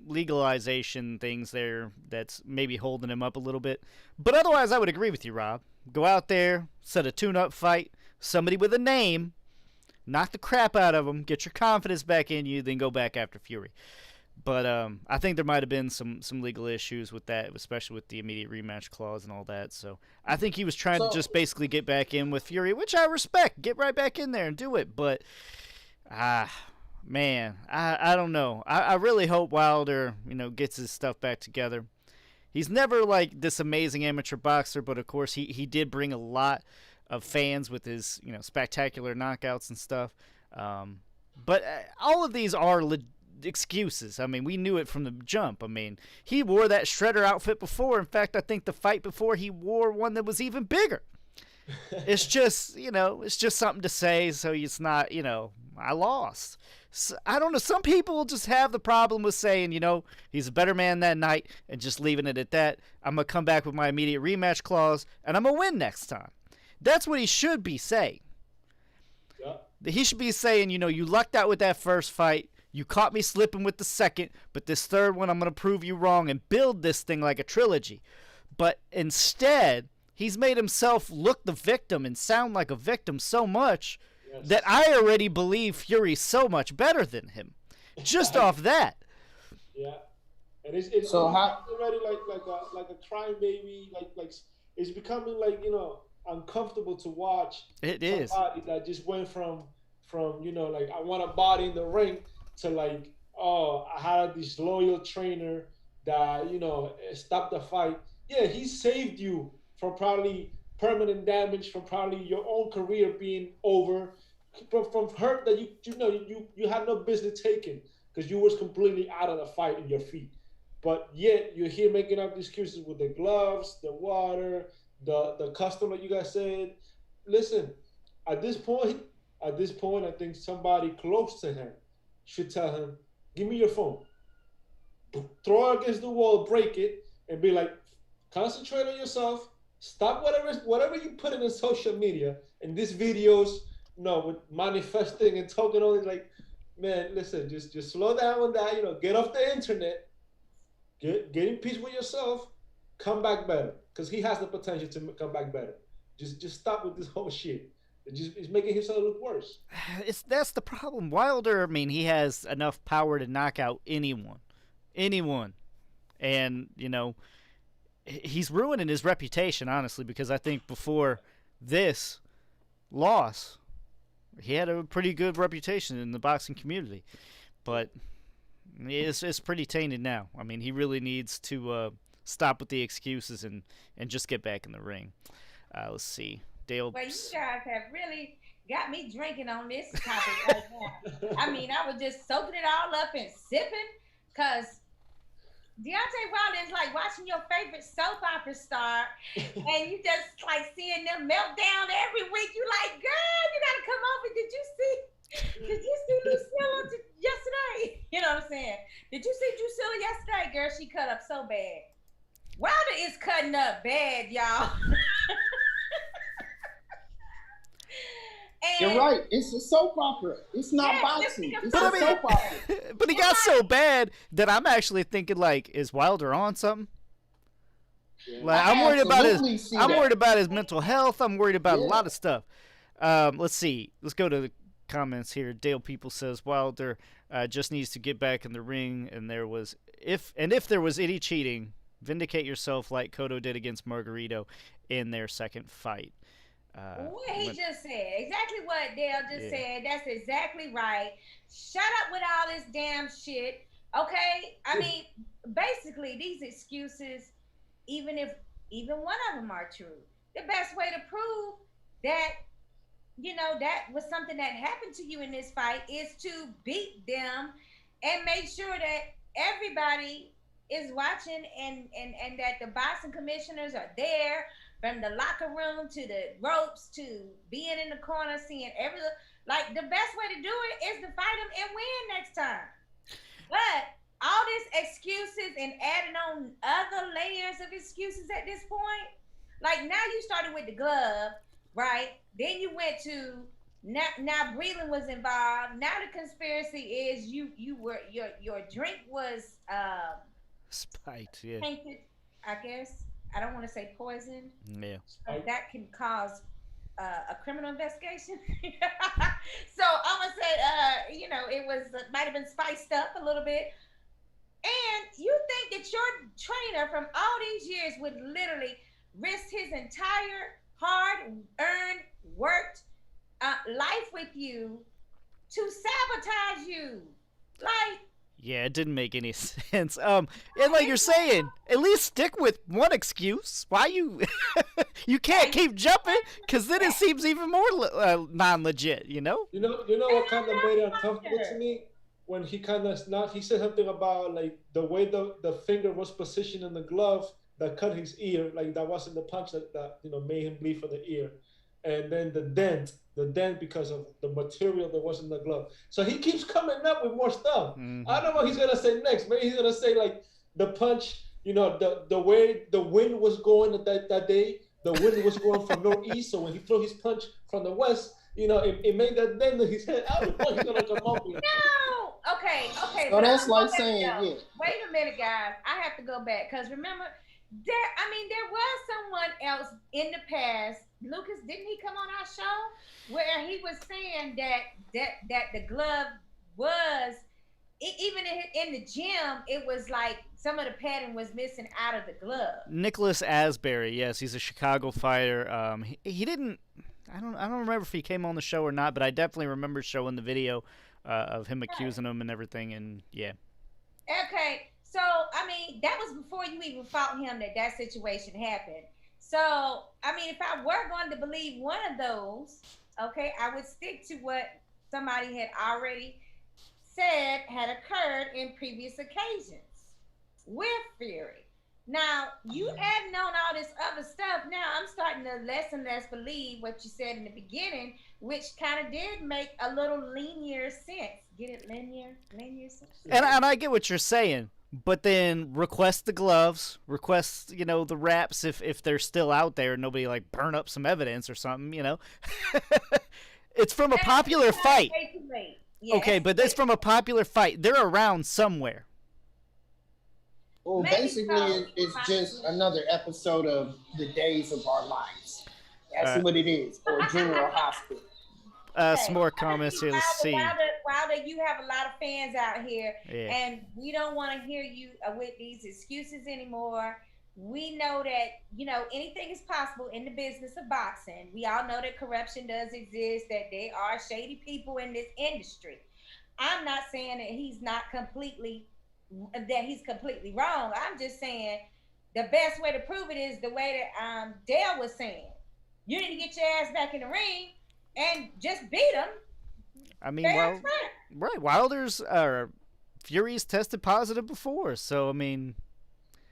legalization things there that's maybe holding him up a little bit. But otherwise, I would agree with you, Rob. Go out there, set a tune-up fight, somebody with a name, knock the crap out of him, get your confidence back in you, then go back after Fury. But I think there might have been some legal issues with that, especially with the immediate rematch clause and all that. So I think he was trying to just basically get back in with Fury, which I respect. Get right back in there and do it. But, man, I don't know. I really hope Wilder, gets his stuff back together. He's never like this amazing amateur boxer, but of course he did bring a lot of fans with his spectacular knockouts and stuff. But all of these are excuses. I mean, we knew it from the jump. I mean, he wore that shredder outfit before. In fact, I think the fight before he wore one that was even bigger. It's just it's just something to say. So it's not I lost. So, I don't know. Some people just have the problem with saying, he's a better man that night and just leaving it at that. I'm going to come back with my immediate rematch clause and I'm going to win next time. That's what he should be saying. Yeah. He should be saying, you lucked out with that first fight. You caught me slipping with the second, but this third one, I'm going to prove you wrong and build this thing like a trilogy. But instead, he's made himself look the victim and sound like a victim so much that I already believe Fury's so much better than him, just off that. Yeah, and it's so already like a crying baby. Like it's becoming uncomfortable to watch. It is. Somebody that just went from I want a body in the ring to I had this loyal trainer that stopped the fight. Yeah, he saved you from probably permanent damage, from probably your own career being over, from hurt that you had no business taking because you was completely out of the fight in your feet. But yet you're here making up excuses with the gloves, the water, the custom that you guys said. Listen, at this point, I think somebody close to him should tell him, "Give me your phone." Throw it against the wall, break it, and be like, "Concentrate on yourself. Stop whatever you put in social media and these videos, with manifesting and talking all this. Man, listen, just slow down with that. Get off the internet, get in peace with yourself, come back better, because he has the potential to come back better. Just stop with this whole shit. It's making himself look worse. That's the problem. Wilder, I mean, he has enough power to knock out anyone, and he's ruining his reputation, honestly, because I think before this loss, he had a pretty good reputation in the boxing community. But it's pretty tainted now. I mean, he really needs to stop with the excuses and just get back in the ring. Let's see. Dale. Well, you guys have really got me drinking on this topic right now. I mean, I was just soaking it all up and sipping because Deontay Wilder is like watching your favorite soap opera star, and you just like seeing them melt down every week. You like, girl, you gotta come over. Did you see Lucilla yesterday? You know what I'm saying? Did you see Drusilla yesterday? Girl, she cut up so bad. Wilder is cutting up bad, y'all. You're right. It's a soap opera. It's not boxing. It's a soap opera. But he got so bad that I'm actually thinking, like, is Wilder on something? Yeah. Like, I'm worried about his mental health. I'm worried about a lot of stuff. Let's see. Let's go to the comments here. Dale People says Wilder just needs to get back in the ring, and if there was any cheating, vindicate yourself like Cotto did against Margarito in their second fight. What he just said, exactly what Dale just said. That's exactly right. Shut up with all this damn shit. Okay, I mean, basically these excuses, even one of them are true, the best way to prove that that was something that happened to you in this fight is to beat them and make sure that everybody is watching and that the boxing commissioners are there. From the locker room to the ropes to being in the corner, seeing the best way to do it is to fight them and win next time. But all these excuses and adding on other layers of excuses at this point, like now you started with the glove, right? Then you went to now Breland was involved. Now the conspiracy is your drink was spiked, tainted, I guess. I don't want to say poison. Yeah. That can cause a criminal investigation. So I'm gonna say, it might have been spiced up a little bit. And you think that your trainer from all these years would literally risk his entire hard-earned, worked life with you to sabotage you? Like. Yeah, it didn't make any sense. And like you're saying, at least stick with one excuse. Why you can't keep jumping? Because then it seems even more non-legit. You know. You know what kind of made it uncomfortable to me when he said something about like the way the finger was positioned in the glove that cut his ear, like that wasn't the punch that made him bleed from the ear, and then the dent because of the material that was in the glove. So he keeps coming up with more stuff. Mm-hmm. I don't know what he's gonna say next. Maybe he's gonna say like the punch, the way the wind was going that day, the wind was going from northeast. So when he threw his punch from the west, it made that dent in his head. I don't know what he's gonna come up with. No. Okay. So that's like saying, Wait a minute, guys. I have to go back because remember, there was someone else in the past. Lucas, didn't he come on our show where he was saying that the glove was even in the gym? It was like some of the padding was missing out of the glove. Nicholas Asbury, yes, he's a Chicago fighter. He didn't. I don't remember if he came on the show or not, but I definitely remember showing the video of him accusing him and everything. And yeah. Okay. So, I mean, that was before you even fought him that situation happened. So, I mean, if I were going to believe one of those, okay, I would stick to what somebody had already said had occurred in previous occasions with Fury. Now, you adding on all this other stuff, now I'm starting to less and less believe what you said in the beginning, which kind of did make a little linear sense. Get it? Linear sense? And I get what you're saying. But then request the gloves, request, the wraps if they're still out there and nobody like burn up some evidence or something, It's from a popular fight. Yes. Okay, but it's from a popular fight. They're around somewhere. Well, basically, it's just another episode of The Days of Our Lives. That's what it is, or General Hospital. Some more comments here. Let's see. Wilder, you have a lot of fans out here, and we don't want to hear you with these excuses anymore. We know that, anything is possible in the business of boxing. We all know that corruption does exist, that there are shady people in this industry. I'm not saying that he's completely wrong. I'm just saying the best way to prove it is the way that Dale was saying. You need to get your ass back in the ring and just beat him. I mean, right. Wilder's Fury's tested positive before, so I mean,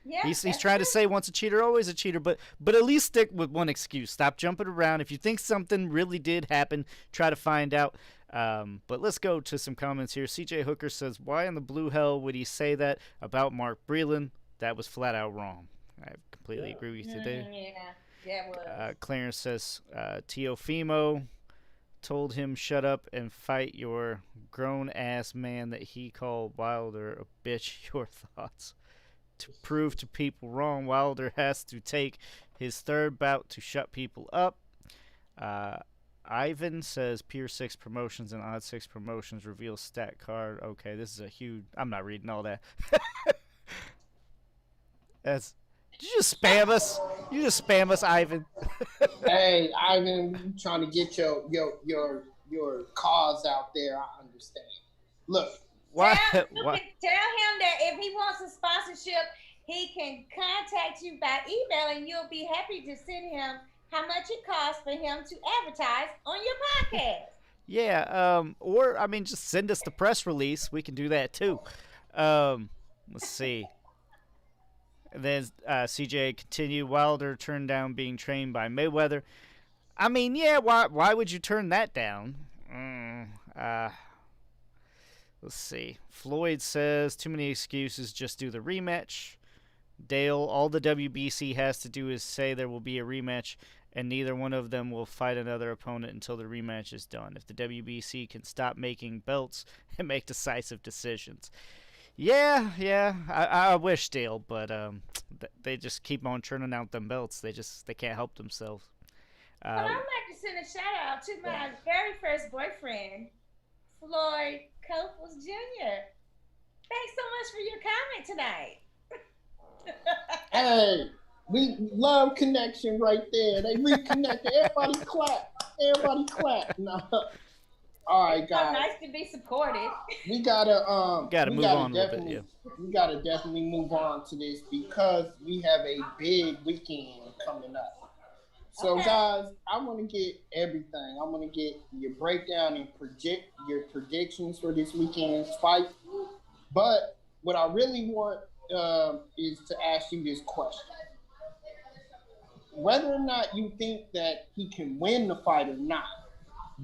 Yeah, he's that's trying to true. say once a cheater, always a cheater. But at least stick with one excuse. Stop jumping around. If you think something really did happen, try to find out. But let's go to some comments here. CJ Hooker says, "Why in the blue hell would he say that about Mark Breland? That was flat out wrong." I completely agree with you there. Yeah, it was. Clarence says, Teofimo told him shut up and fight your grown-ass man that he called Wilder a bitch. Your thoughts? To prove to people wrong, Wilder has to take his third bout to shut people up. Ivan says Pier 6 Promotions and Odd 6 Promotions reveal stat card. Okay, this is a huge... I'm not reading all that. Did you just spam us? You just spam us, Ivan. Hey, Ivan, you trying to get your cause out there. I understand. Look. Why? Tell him that if he wants a sponsorship, he can contact you by email, and you'll be happy to send him how much it costs for him to advertise on your podcast. Yeah, or, I mean, just send us the press release. We can do that, too. Let's see. And then CJ continued, Wilder turned down being trained by Mayweather. I mean, yeah, why would you turn that down? Let's see. Floyd says, too many excuses, just do the rematch. Dale, all the WBC has to do is say there will be a rematch, and neither one of them will fight another opponent until the rematch is done. If the WBC can stop making belts and make decisive decisions. Yeah, I wish, Dale, but they just keep on churning out them belts. They can't help themselves. But I'd like to send a shout out to my very first boyfriend, Floyd Copeland Jr. Thanks so much for your comment tonight. Hey, we love connection right there. They reconnected. Everybody clap. Everybody clap. No. All right, guys. So nice to be supported. We gotta move on a little bit. Yeah. We gotta definitely move on to this because we have a big weekend coming up. So, guys, I want to get everything. I want to get your breakdown and your predictions for this weekend's fight. But what I really want is to ask you this question. Whether or not you think that he can win the fight or not,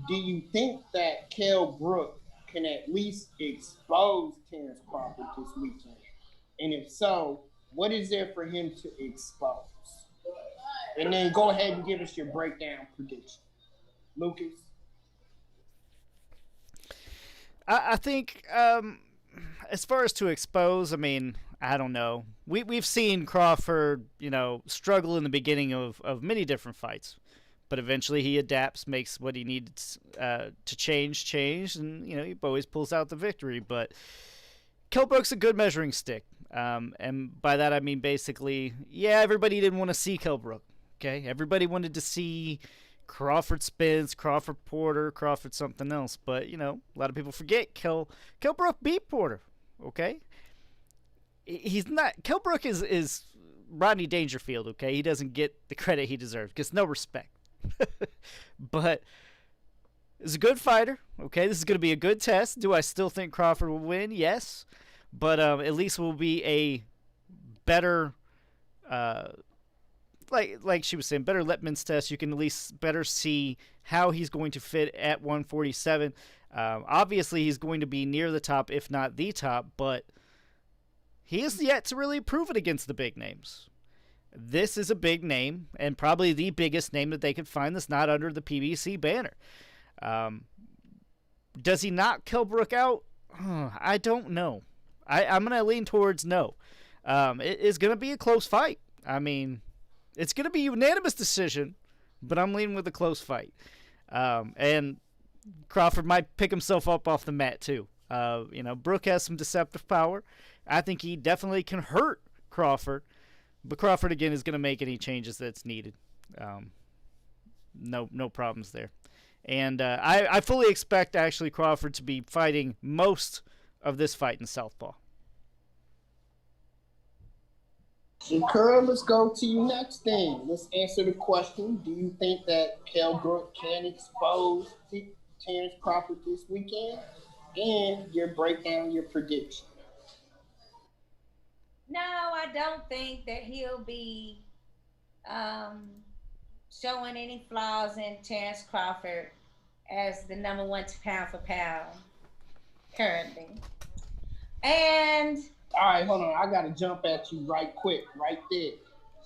do you think that Kell Brook can at least expose Terrence Crawford this weekend? And if so, what is there for him to expose? And then go ahead and give us your breakdown prediction. Lucas? I think as far as to expose, I mean, I don't know. We've seen Crawford, struggle in the beginning of many different fights. But eventually he adapts, makes what he needs to change, and, he always pulls out the victory. But Kell Brook's a good measuring stick. And by that I mean basically, everybody didn't want to see Kell Brook. Okay, everybody wanted to see Crawford Spence, Crawford Porter, Crawford something else. But, a lot of people forget Kell Brook beat Porter. Okay? He's not... Kell Brook is Rodney Dangerfield, okay? He doesn't get the credit he deserves. Gets no respect. But he's a good fighter. Okay, this is going to be a good test. Do I still think Crawford will win? Yes. But at least will be a better... Like she was saying, better Letman's test. You can at least better see how he's going to fit at 147. Obviously, he's going to be near the top, if not the top, but he is yet to really prove it against the big names. This is a big name, and probably the biggest name that they could find that's not under the PBC banner. Does he knock Kell Brook out? I don't know. I'm going to lean towards no. It is going to be a close fight. I mean... It's going to be a unanimous decision, but I'm leaning with a close fight. And Crawford might pick himself up off the mat, too. Brook has some deceptive power. I think he definitely can hurt Crawford. But Crawford, again, is going to make any changes that's needed. No problems there. And I fully expect, actually, Crawford to be fighting most of this fight in southpaw. Shakura, let's go to you next then. Let's answer the question. Do you think that Kell Brook can expose Terrence Crawford this weekend? And your breakdown, your prediction. No, I don't think that he'll be showing any flaws in Terrence Crawford as the number one pound for pound currently. And All right, hold on. I gotta jump at you right quick, right there.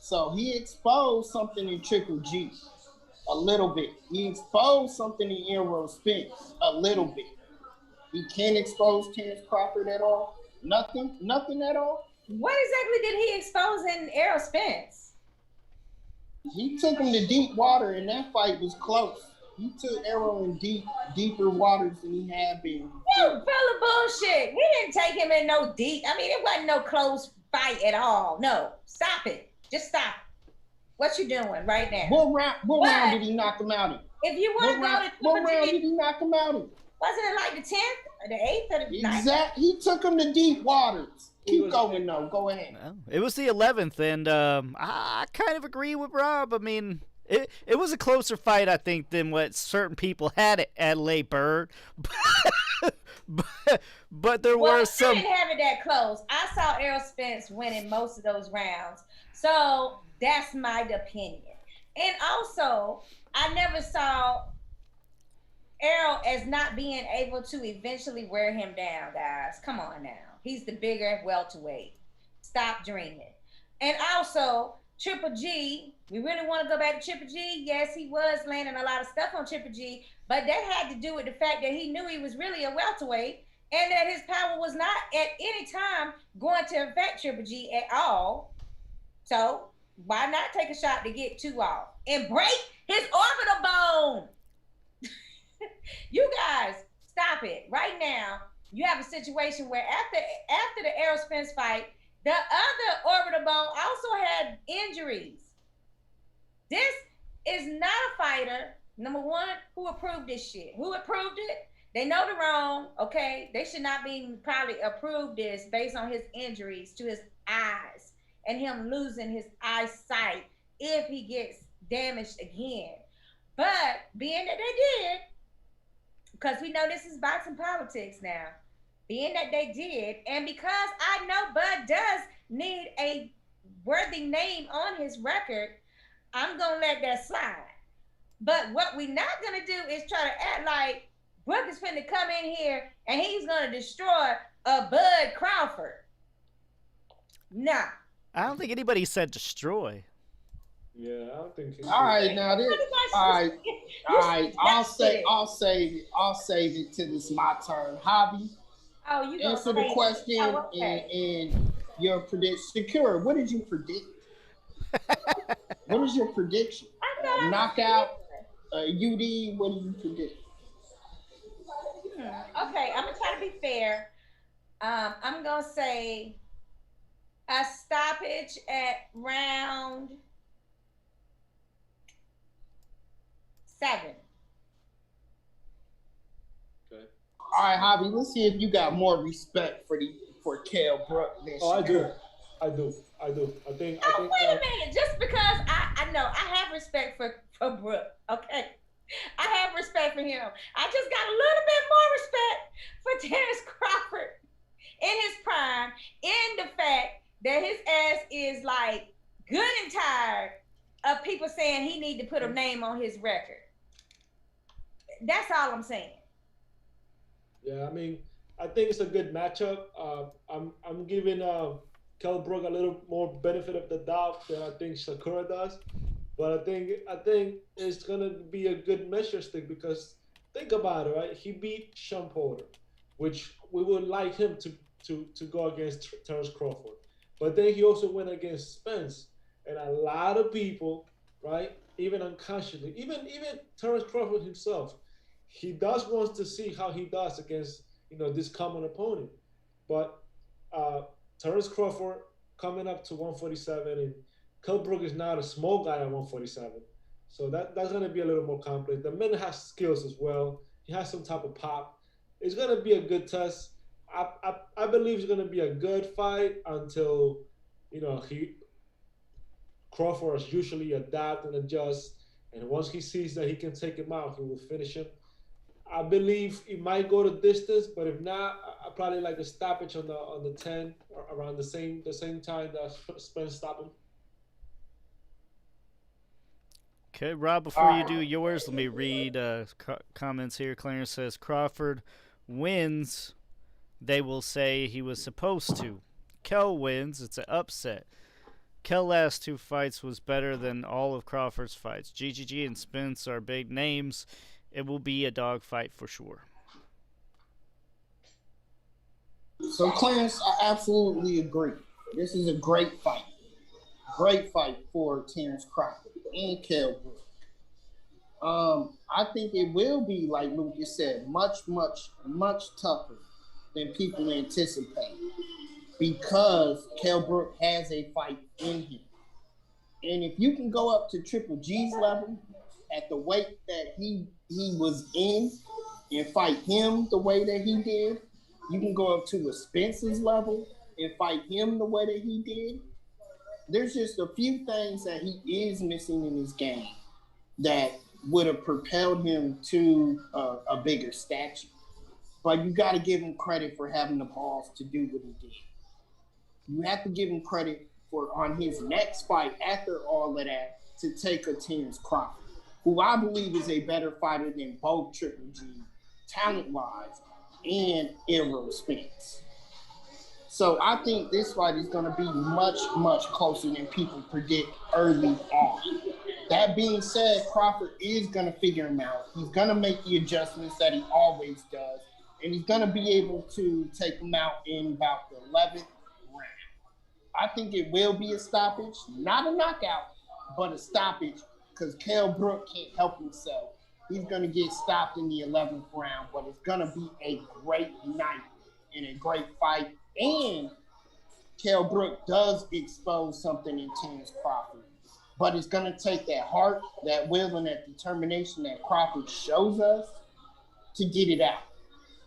So he exposed something in Triple G a little bit. He exposed something in Errol Spence a little bit. He can't expose Terrence Crawford at all. Nothing at all. What exactly did he expose in Errol Spence? He took him to deep water, and that fight was close. He took Errol in deeper waters than he had been. You full of bullshit. We didn't take him in no deep. I mean, it wasn't no close fight at all. No, stop it. Just stop. What you doing right now? What round did he knock him out in? If you want to go to what round did he knock him out in? Wasn't it like the 10th or the 8th or the 9th? Exactly. He took him to deep waters. Keep going, though. Go ahead. Well, it was the 11th, and I kind of agree with Rob. I mean, it was a closer fight, I think, than what certain people had at Adelaide Bird. but there were some. I didn't have it that close. I saw Errol Spence winning most of those rounds. So that's my opinion. And also, I never saw Errol as not being able to eventually wear him down, guys. Come on now. He's the bigger welterweight. Stop dreaming. And also, Triple G, we really want to go back to Triple G. Yes, he was landing a lot of stuff on Triple G, but that had to do with the fact that he knew he was really a welterweight and that his power was not at any time going to affect Triple G at all. So why not take a shot to get 2 off and break his orbital bone? You guys, stop it. Right now, you have a situation where after the Errol Spence fight, the other orbital bone also had injuries. This is not a fighter, number one, who approved this shit. Who approved it? They know they're wrong, okay? They should not be probably approved this based on his injuries to his eyes and him losing his eyesight if he gets damaged again. But being that they did, because we know this is boxing politics now, being that they did, and because I know Bud does need a worthy name on his record, I'm going to let that slide. But what we're not going to do is try to act like Brook is finna come in here and he's going to destroy a Bud Crawford. Nah. I don't think anybody said destroy. Yeah, I don't think. All right, now this. All right. I'll save it till it's my turn. Hobby. Oh, you answer the question and your prediction. Secure. What did you predict? What is your prediction? Knockout, UD. What do you predict? Okay, I'm gonna try to be fair. I'm gonna say a stoppage at round 7. Okay. All right, Hobby. Let's see if you got more respect for Kell Brook than I do. Shakur. I think. Oh, wait a minute. Just because I know I have respect for Brook, okay? I have respect for him. I just got a little bit more respect for Terrence Crawford in his prime, in the fact that his ass is like good and tired of people saying he need to put a name on his record. That's all I'm saying. Yeah, I mean, I think it's a good matchup. I'm giving Kell Brook a little more benefit of the doubt than I think Sakura does, but I think it's gonna be a good measure stick because think about it, right? He beat Sean Porter, which we would like him to go against Terrence Crawford, but then he also went against Spence, and a lot of people, right, even unconsciously, even Terrence Crawford himself, he does wants to see how he does against this common opponent, but Terrence Crawford coming up to 147, and Kell Brook is not a small guy at 147, so that's going to be a little more complex. The man has skills as well. He has some type of pop. It's going to be a good test. I believe it's going to be a good fight until Crawford is usually adapt and adjust, and once he sees that he can take him out, he will finish him. I believe he might go to distance, but if not, I probably like a stoppage on the 10 or around the same time that Spence stopped him. Okay, Rob, before you do yours, let me read comments here. Clarence says, Crawford wins, they will say he was supposed to. Kel wins, it's an upset. Kel last 2 fights was better than all of Crawford's fights. GGG and Spence are big names. It will be a dog fight for sure. So, Clarence, I absolutely agree. This is a great fight. Great fight for Terrence Crawford and Kell Brook. I think it will be, like Lucas said, much tougher than people anticipate because Kell Brook has a fight in him. And if you can go up to Triple G's level at the weight that he was in and fight him the way that he did, you can go up to a Spence's level and fight him the way that he did. There's just a few things that he is missing in his game that would have propelled him to a bigger stature. But you got to give him credit for having the balls to do what he did. You have to give him credit for, on his next fight after all of that, to take a Terrence Crawford, who I believe is a better fighter than both Triple G, talent-wise, and Errol Spence. So I think this fight is going to be much closer than people predict early on. That being said, Crawford is going to figure him out. He's going to make the adjustments that he always does, and he's going to be able to take him out in about the 11th round. I think it will be a stoppage, not a knockout, but a stoppage, because Kell Brook can't help himself. He's going to get stopped in the 11th round, but it's going to be a great night and a great fight. And Kell Brook does expose something in Terrence Crawford. But it's going to take that heart, that will, and that determination that Crawford shows us to get it out.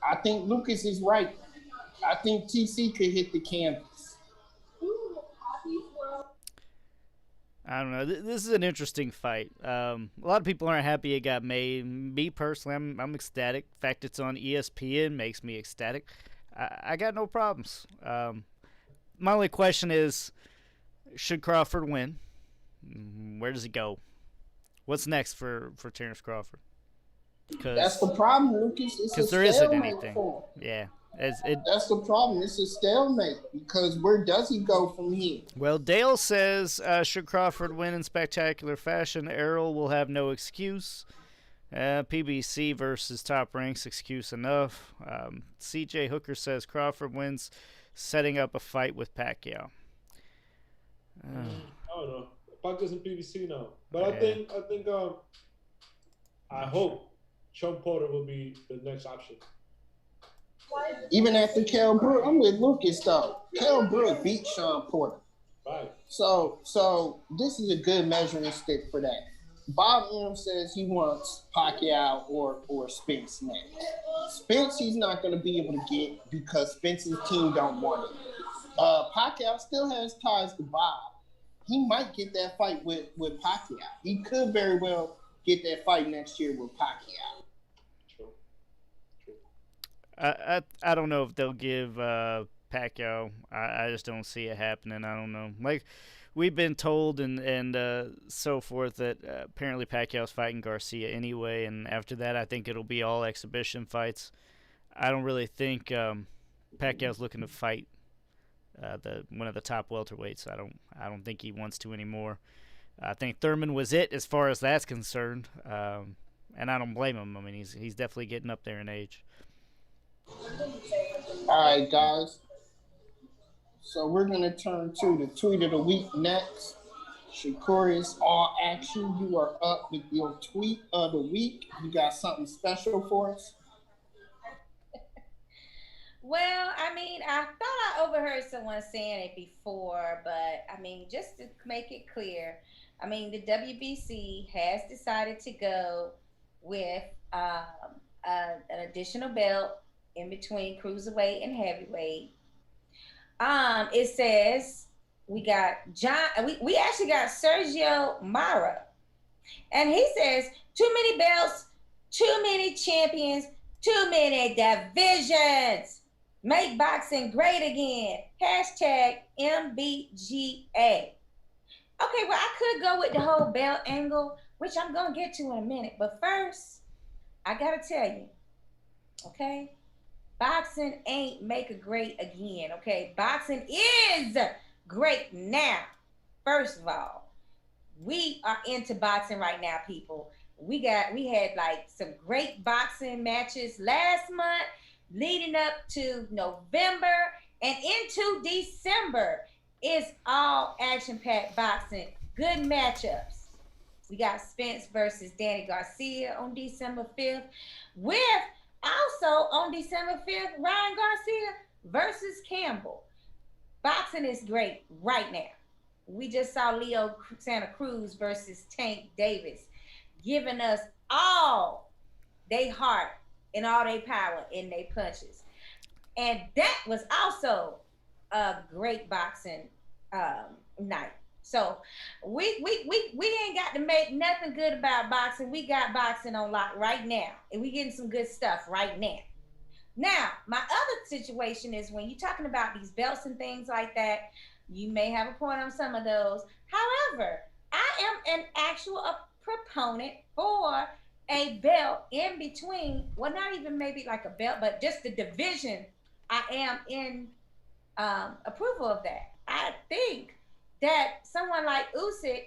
I think Lucas is right. I think TC could hit the canvas. I don't know. This is an interesting fight. A lot of people aren't happy it got made. Me personally, I'm ecstatic. The fact it's on ESPN makes me ecstatic. I got no problems. My only question is, should Crawford win? Where does he go? What's next for Terrence Crawford? That's the problem, Lucas. Because there isn't anything. Yeah. That's the problem. It's a stalemate because where does he go from here? Well, Dale says, should Crawford win in spectacular fashion, Errol will have no excuse. PBC versus Top Ranks, excuse enough. CJ Hooker says Crawford wins, setting up a fight with Pacquiao. I don't know. Pacquiao's in PBC now, but yeah. I hope Sean Porter will be the next option. Even after Kell Brook, I'm with Lucas though. Kell Brook beat Sean Porter. Right. So this is a good measuring stick for that. Bob M says he wants Pacquiao or Spence next. Spence he's not going to be able to get because Spence's team don't want it. Pacquiao still has ties to Bob. He might get that fight with Pacquiao. He could very well get that fight next year with Pacquiao. I don't know if they'll give Pacquiao. I just don't see it happening. I don't know. Like, we've been told and so forth that apparently Pacquiao's fighting Garcia anyway, and after that I think it'll be all exhibition fights. I don't really think Pacquiao's looking to fight one of the top welterweights. I don't think he wants to anymore. I think Thurman was it as far as that's concerned, and I don't blame him. I mean, he's definitely getting up there in age. All right, guys. So we're going to turn to the tweet of the week next. Shakuri's All Action. You are up with your tweet of the week. You got something special for us? Well, I mean, I thought I overheard someone saying it before, but I mean, just to make it clear, I mean, the WBC has decided to go with an additional belt in between cruiserweight and heavyweight. It says we got we actually got Sergio Mara, and he says too many belts, too many champions, too many divisions. Make boxing great again. Hashtag MBGA. Okay, well, I could go with the whole belt angle, which I'm going to get to in a minute. But first, I got to tell you, okay? Boxing ain't make a great again, okay? Boxing is great now. First of all, we are into boxing right now, people. We had like some great boxing matches last month, leading up to November and into December. It's all action-packed boxing, good matchups. We got Spence versus Danny Garcia on December 5th, with also on December 5th, Ryan Garcia versus Campbell. Boxing is great right now. We just saw Leo Santa Cruz versus Tank Davis, giving us all they heart and all they power in their punches. And that was also a great boxing night. So we ain't got to make nothing good about boxing. We got boxing on lock right now, and we getting some good stuff right now. Now, my other situation is when you're talking about these belts and things like that, you may have a point on some of those. However, I am an actual proponent for a belt in between, well, not even maybe like a belt, but just the division. I am in approval of that. I think that someone like Usyk,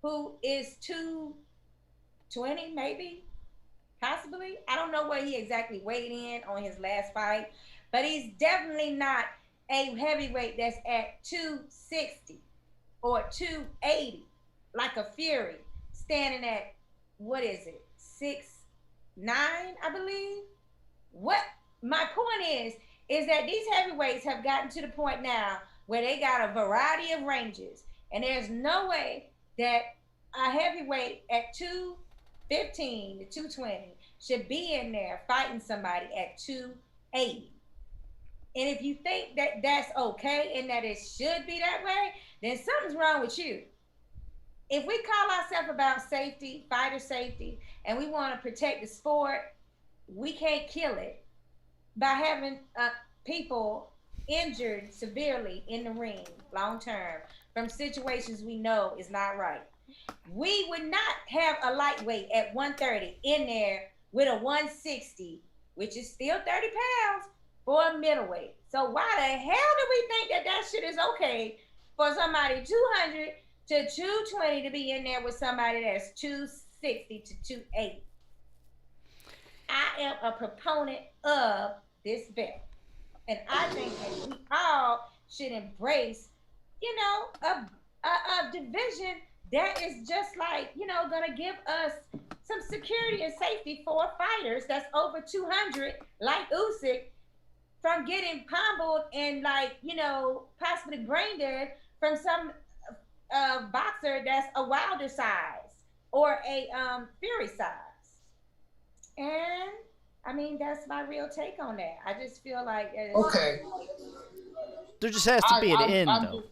who is 220 maybe, possibly, I don't know where he exactly weighed in on his last fight, but he's definitely not a heavyweight that's at 260 or 280 like a Fury, standing at, what is it, 6'9", I believe. What my point is that these heavyweights have gotten to the point now where they got a variety of ranges, and there's no way that a heavyweight at 215 to 220 should be in there fighting somebody at 280. And if you think that that's okay and that it should be that way, then something's wrong with you. If we call ourselves about safety, fighter safety, and we want to protect the sport, we can't kill it by having people injured severely in the ring long term from situations we know is not right. We would not have a lightweight at 130 in there with a 160, which is still 30 pounds, for a middleweight. So why the hell do we think that that shit is okay for somebody 200 to 220 to be in there with somebody that's 260 to 280? I am a proponent of this belt. And I think that we all should embrace, you know, a division that is just like, you know, gonna give us some security and safety for fighters that's over 200, like Usyk, from getting pummeled and, like, you know, possibly brain dead from some boxer that's a Wilder size or a Fury size. And I mean, that's my real take on that. I just feel like okay. There just has to be an end, though.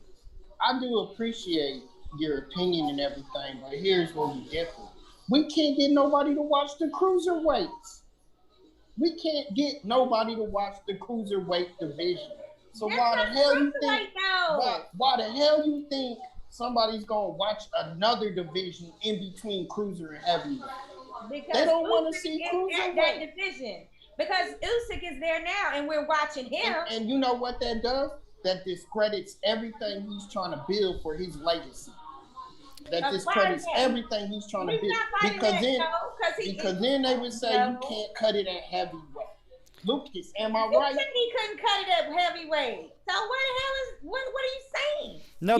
I do appreciate your opinion and everything, but here's where we differ. We can't get nobody to watch the cruiserweights. We can't get nobody to watch the cruiserweight division. So why the hell you think? Why the hell you think somebody's gonna watch another division in between cruiser and heavyweight? Because they don't want to see cruiserweight. That division. Because Usyk is there now, and we're watching him. And you know what that does? That discredits everything he's trying to build for his legacy. That discredits everything he's trying to build. Because then they would say you can't cut it at heavyweight. Lucas, am I right? He couldn't cut it at heavyweight. So what are you saying? No,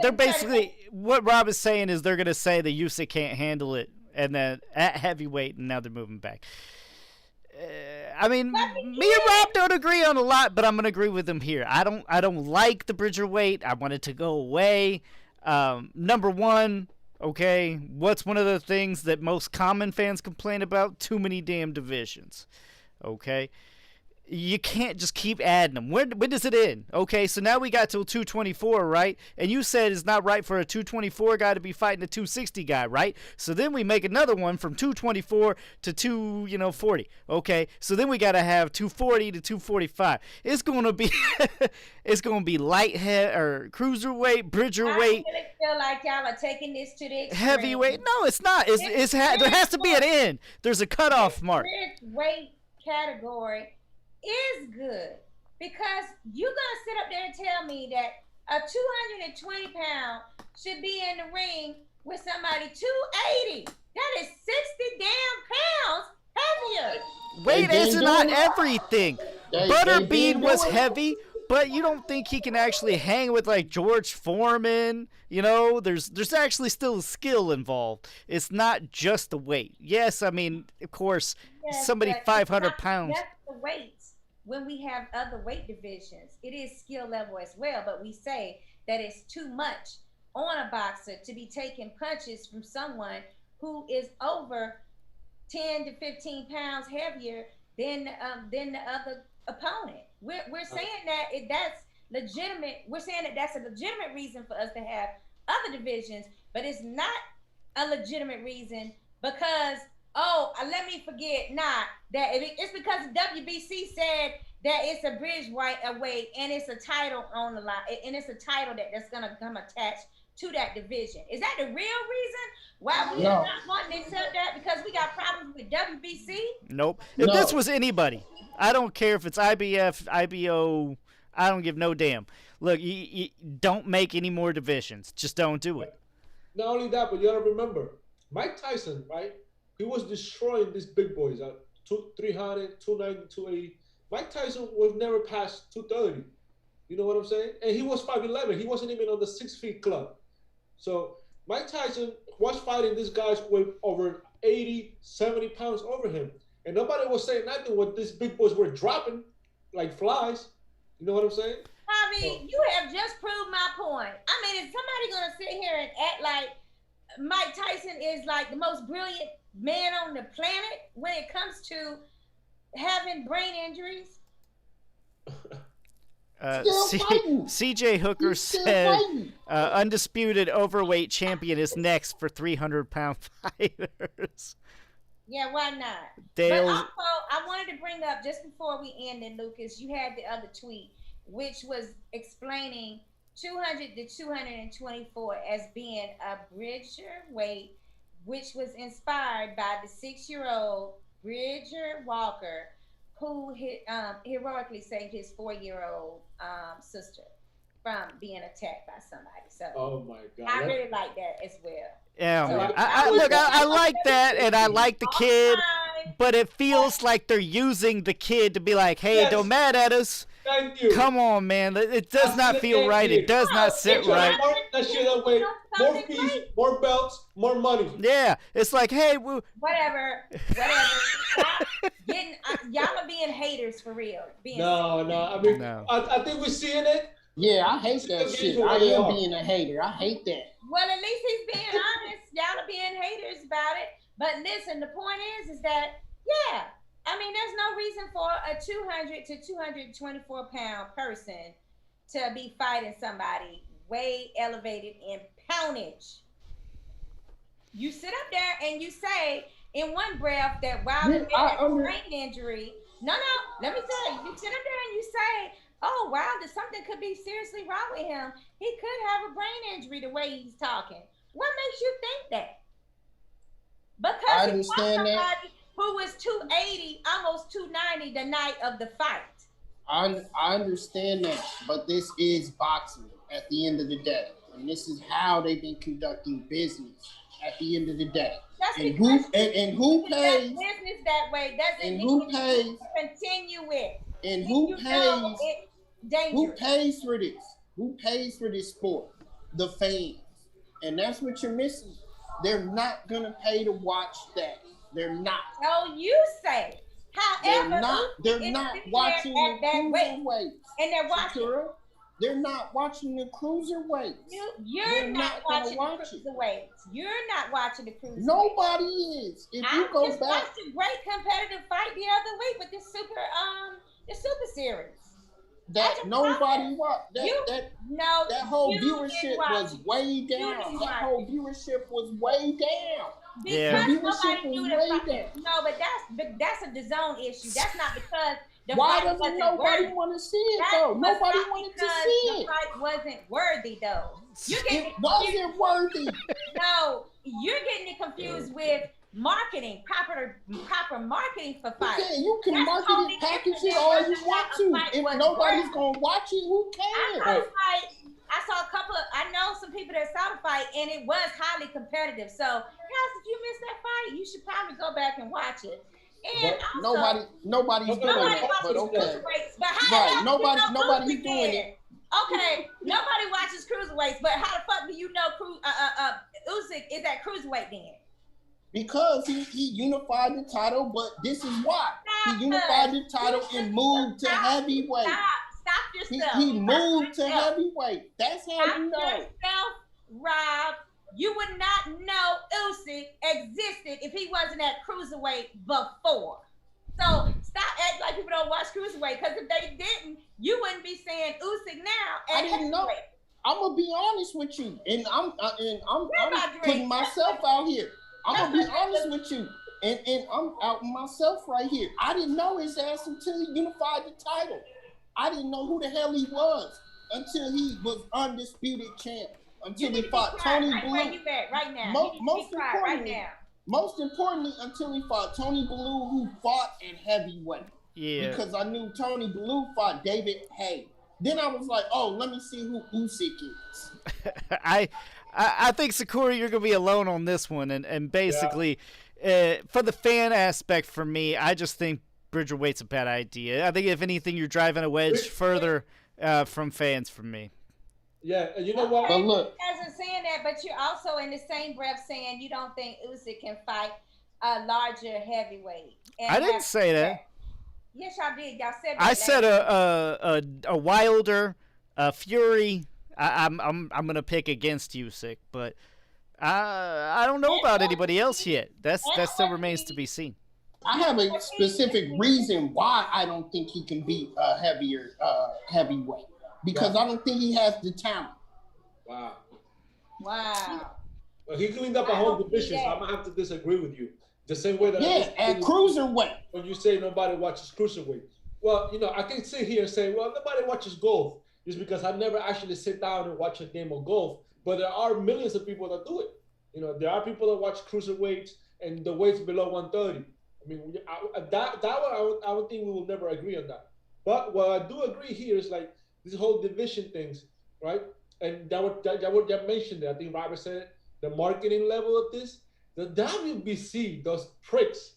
they're basically, what Rob is saying is they're gonna say that Usyk can't handle it, and then at heavyweight, and now they're moving back. I mean, me and Rob don't agree on a lot, but I'm gonna agree with him here. I don't like the Bridgerweight. I want it to go away. Number one, okay, what's one of the things that most common fans complain about? Too many damn divisions. Okay, you can't just keep adding them. When does it end? Okay, so now we got till 224, right? And you said it's not right for a 224 guy to be fighting a 260 guy, right? So then we make another one from 224 to 240. Okay, so then we got to have 240 to 245. It's gonna be it's gonna be light or cruiserweight, bridgerweight. I really feel like y'all are taking this to the extreme. Heavyweight. No, it's not. There has to be an end. There's a cutoff mark. Weight category is good, because you're gonna sit up there and tell me that a 220 pound should be in the ring with somebody 280. That is 60 damn pounds heavier. Weight is not everything. Butterbean was heavy, but you don't think he can actually hang with like George Foreman? You know, there's actually still a skill involved. It's not just the weight. Yes, I mean, of course, somebody 500 pounds. That's the weight. When we have other weight divisions, it is skill level as well, but we say that it's too much on a boxer to be taking punches from someone who is over 10 to 15 pounds heavier than the other opponent. We're saying that that's legitimate. We're saying that that's a legitimate reason for us to have other divisions, but it's not a legitimate reason because let me forget. That it's because WBC said that it's a bridge weight and it's a title on the line, and it's a title that's gonna come attached to that division. Is that the real reason why we are not wanting to accept that? Because we got problems with WBC? Nope. If this was anybody, I don't care if it's IBF, IBO. I don't give no damn. Look, you don't make any more divisions. Just don't do it. Not only that, but you gotta remember, Mike Tyson, right? He was destroying these big boys at 300, 290, 280. Mike Tyson was never past 230. You know what I'm saying? And he was 5'11". He wasn't even on the 6 feet club. So Mike Tyson was fighting these guys with over 80, 70 pounds over him. And nobody was saying nothing when these big boys were dropping like flies. You know what I'm saying? You have just proved my point. I mean, is somebody going to sit here and act like Mike Tyson is like the most brilliant man on the planet when it comes to having brain injuries? CJ Hooker said undisputed overweight champion is next for 300-pound fighters. Yeah, why not? Dale, but also, I wanted to bring up, just before we end it, Lucas, you had the other tweet, which was explaining 200 to 224 as being a Bridger weight, which was inspired by the 6-year-old Bridger Walker, who heroically saved his 4-year-old sister from being attacked by somebody. So, oh my God, I really like that as well. Yeah, so, I like that, and I like the kid, but it feels like they're using the kid to be like, hey, don't mad at us. Thank you. Come on, man. It does not feel right. It does not sit right. That shit away. More fees, more belts, more money. Yeah, it's like, hey, whatever. Y'all are being haters for real. No. I mean, I think we're seeing it. Yeah, I hate that shit. I am being a hater. I hate that. Well, at least he's being honest. Y'all are being haters about it. But listen, the point is that, yeah, I mean, there's no reason for a 200 to 224 pound person to be fighting somebody way elevated in poundage. You sit up there and you say in one breath that while he had a brain injury, let me tell you, you sit up there and you say, oh, wow, something could be seriously wrong with him. He could have a brain injury the way he's talking. What makes you think that? Because he was somebody who was 280, almost 290 the night of the fight. I understand that, but this is boxing at the end of the day. And this is how they've been conducting business at the end of the day. And who pays business that way doesn't mean continue it. And who pays for this? Who pays for this sport? The fans. And that's what you're missing. They're not gonna pay to watch that. They're not. So you say. However, they're not watching the cruiserweights. And they're watching. They're not watching the cruiserweights. You're not watching the cruiserweights. You're not watching the cruiserweights. Nobody is. If you go back, watched a great competitive fight the other week with this super The Super Series. That nobody watched. That whole you viewership was way down. That whole viewership was way down. Because The nobody viewership knew was the way fight. down. No, but that's a DAZN issue. That's not because the Why fight doesn't wasn't nobody worthy. want to see it That though? was Nobody not wanted to because see the it. fight wasn't worthy though. You're getting It wasn't worthy. No, you're getting it confused with marketing, proper marketing for fights. Yeah, you can That's market totally it, package different it all than you whether want or to. not a fight If was nobody's worthy. gonna watch it, who I cares? saw a fight. I saw a couple of. I know some people that saw the fight, and it was highly competitive. So, guys, if you missed that fight, you should probably go back and watch it. And also, Nobody's doing that. But okay. cruiserweights. But how the fuck you know nobody's Usyk doing then? it. Okay, nobody watches cruiserweights, but how the fuck do you know Usyk is at cruiserweight then? Because he unified the title, but this is why. He unified the title and moved to heavyweight. Stop yourself. He moved to heavyweight. That's how you know. Stop yourself, Rob. You would not know Usyk existed if he wasn't at cruiserweight before. So stop acting like people don't watch cruiserweight, because if they didn't, you wouldn't be saying Usyk now. I didn't know. I'm gonna be honest with you, and I'm putting myself out here. I'm gonna be honest with you, and I'm out myself right here. I didn't know his ass until he unified the title. I didn't know who the hell he was until he was undisputed champ. Until he fought Tony Blue. Where you at right now? Most importantly, until he fought Tony Blue, who fought in heavyweight. Yeah. Because I knew Tony Blue fought David Hay. Then I was like, oh, let me see who Usyk is. I think, Sakura, you're going to be alone on this one. And basically, for the fan aspect for me, I just think Bridgerweight's a bad idea. I think, if anything, you're driving a wedge further from fans for me. Yeah, you know what? But look, you guys are saying that, but you're also in the same breath saying you don't think Usyk can fight a larger heavyweight. I didn't say that. Yes, y'all did. Y'all said that. I said a Wilder, a Fury. I'm gonna pick against Usyk, but I don't know about anybody else yet. That still remains to be seen. I have a specific reason why I don't think he can beat a heavyweight. Because I don't think he has the talent. Wow. Well, he cleaned up a whole division, so I'm gonna have to disagree with you. The same way that at cruiserweight. When you say nobody watches cruiserweight. Well, I can sit here and say, well, nobody watches golf just because I never actually sit down and watch a game of golf. But there are millions of people that do it. There are people that watch cruiserweights and the weights below 130. I mean, that one I would think we will never agree on that. But what I do agree here is like this whole division things, right? And that what you mentioned there. I think Robert said it, the marketing level of this. The WBC, those pricks,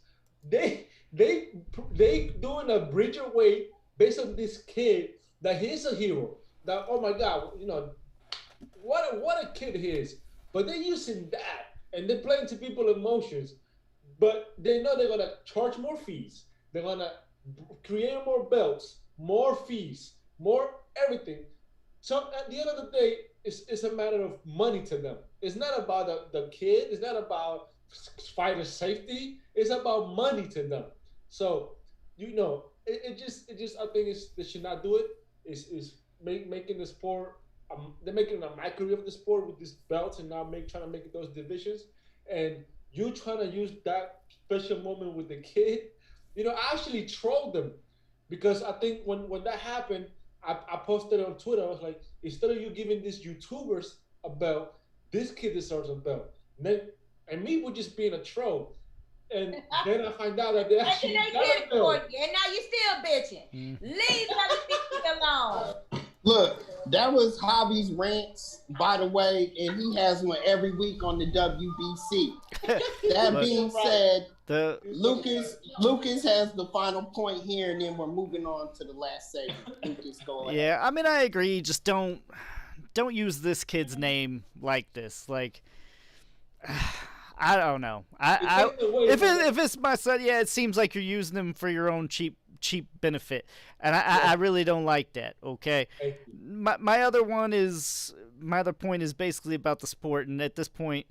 they doing a bridger weight based on this kid that he's a hero. That, oh my God, what a kid he is. But they're using that and they're playing to people's emotions. But they know they're gonna charge more fees. They're gonna create more belts, more fees, more everything. So at the end of the day, it's a matter of money to them. It's not about the kid. It's not about fighter safety. It's about money to them. So, it just I think they should not do it. Is making the sport. They're making a mockery of the sport with these belts and now trying to make those divisions. And you trying to use that special moment with the kid. I actually trolled them because I think when that happened, I posted on Twitter. I was like, instead of you giving these YouTubers a belt, this kid deserves a belt. And me would just being a troll. And then I find out that they actually got a belt. And now you still bitching. Leave Brother alone. Look, that was Hobby's rants, by the way, and he has one every week on the WBC. That being said, Lucas has the final point here, and then we're moving on to the last segment. Lucas, go ahead. Yeah, I mean, I agree. Just don't use this kid's name like this. Like, I don't know. If it's my son, yeah, it seems like you're using him for your own cheap benefit, and I really don't like that. Okay, my other point is basically about the sport, and at this point,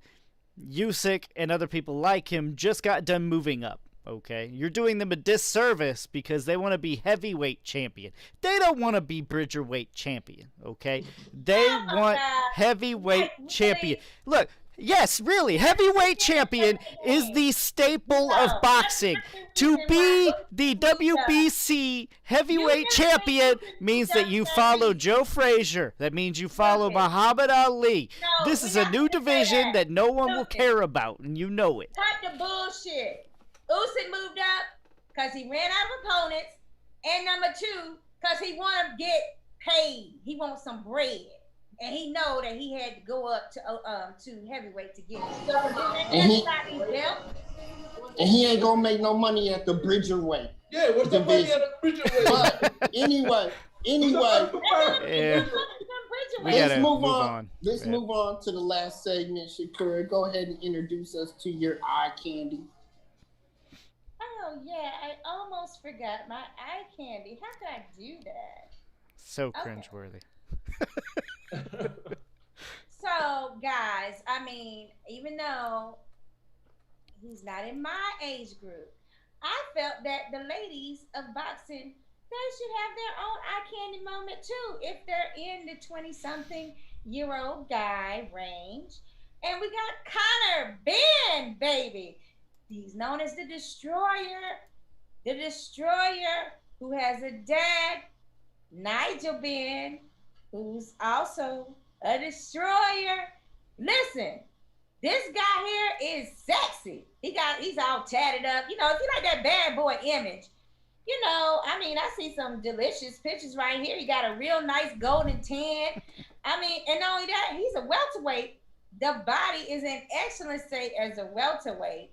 Usyk and other people like him just got done moving up. Okay, you're doing them a disservice because they want to be heavyweight champion. They don't want to be Bridgerweight champion. Okay, they want heavyweight champion. Look, yes, really, heavyweight champion is the staple of boxing. To be the WBC heavyweight champion means that you follow Joe Frazier. That means you follow Muhammad Ali. This is a new division that no one will care about, and you know it. Cut the bullshit. Usyk moved up because he ran out of opponents, and number two, because he want to get paid. He wants some bread, and he know that he had to go up to heavyweight to get it. And he ain't gonna make no money at the Bridgerweight. Yeah, what's the money at the Bridgerweight? But anyway, Yeah. let's move on. Let's move on to the last segment. Shakura, go ahead and introduce us to your eye candy. Oh yeah, I almost forgot my eye candy. How could I do that? So cringeworthy. So guys, I mean, even though he's not in my age group, I felt that the ladies of boxing, they should have their own eye candy moment too if they're in the 20-something-year-old guy range. And we got Conor Ben, baby. He's known as the Destroyer, who has a dad, Nigel Ben, who's also a destroyer. Listen, this guy here is sexy. He's all tatted up. You know, if you like that bad boy image, you know, I mean, I see some delicious pictures right here. He got a real nice golden tan. I mean, and not only that, he's a welterweight. The body is in excellent state as a welterweight.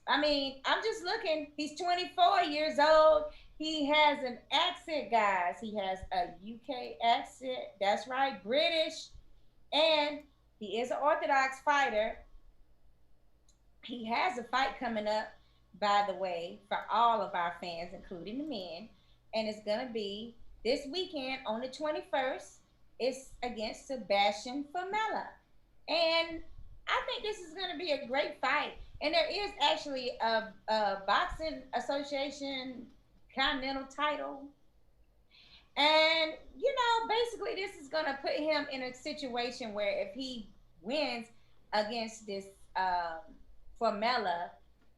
I mean, I'm just looking. He's 24 years old. He has an accent, guys. He has a UK accent. That's right, British. And he is an Orthodox fighter. He has a fight coming up, by the way, for all of our fans, including the men. And it's going to be this weekend on the 21st. It's against Sebastian Formella. And I think this is going to be a great fight. And there is actually a boxing association continental title. And, you know, basically this is going to put him in a situation where if he wins against this Formella,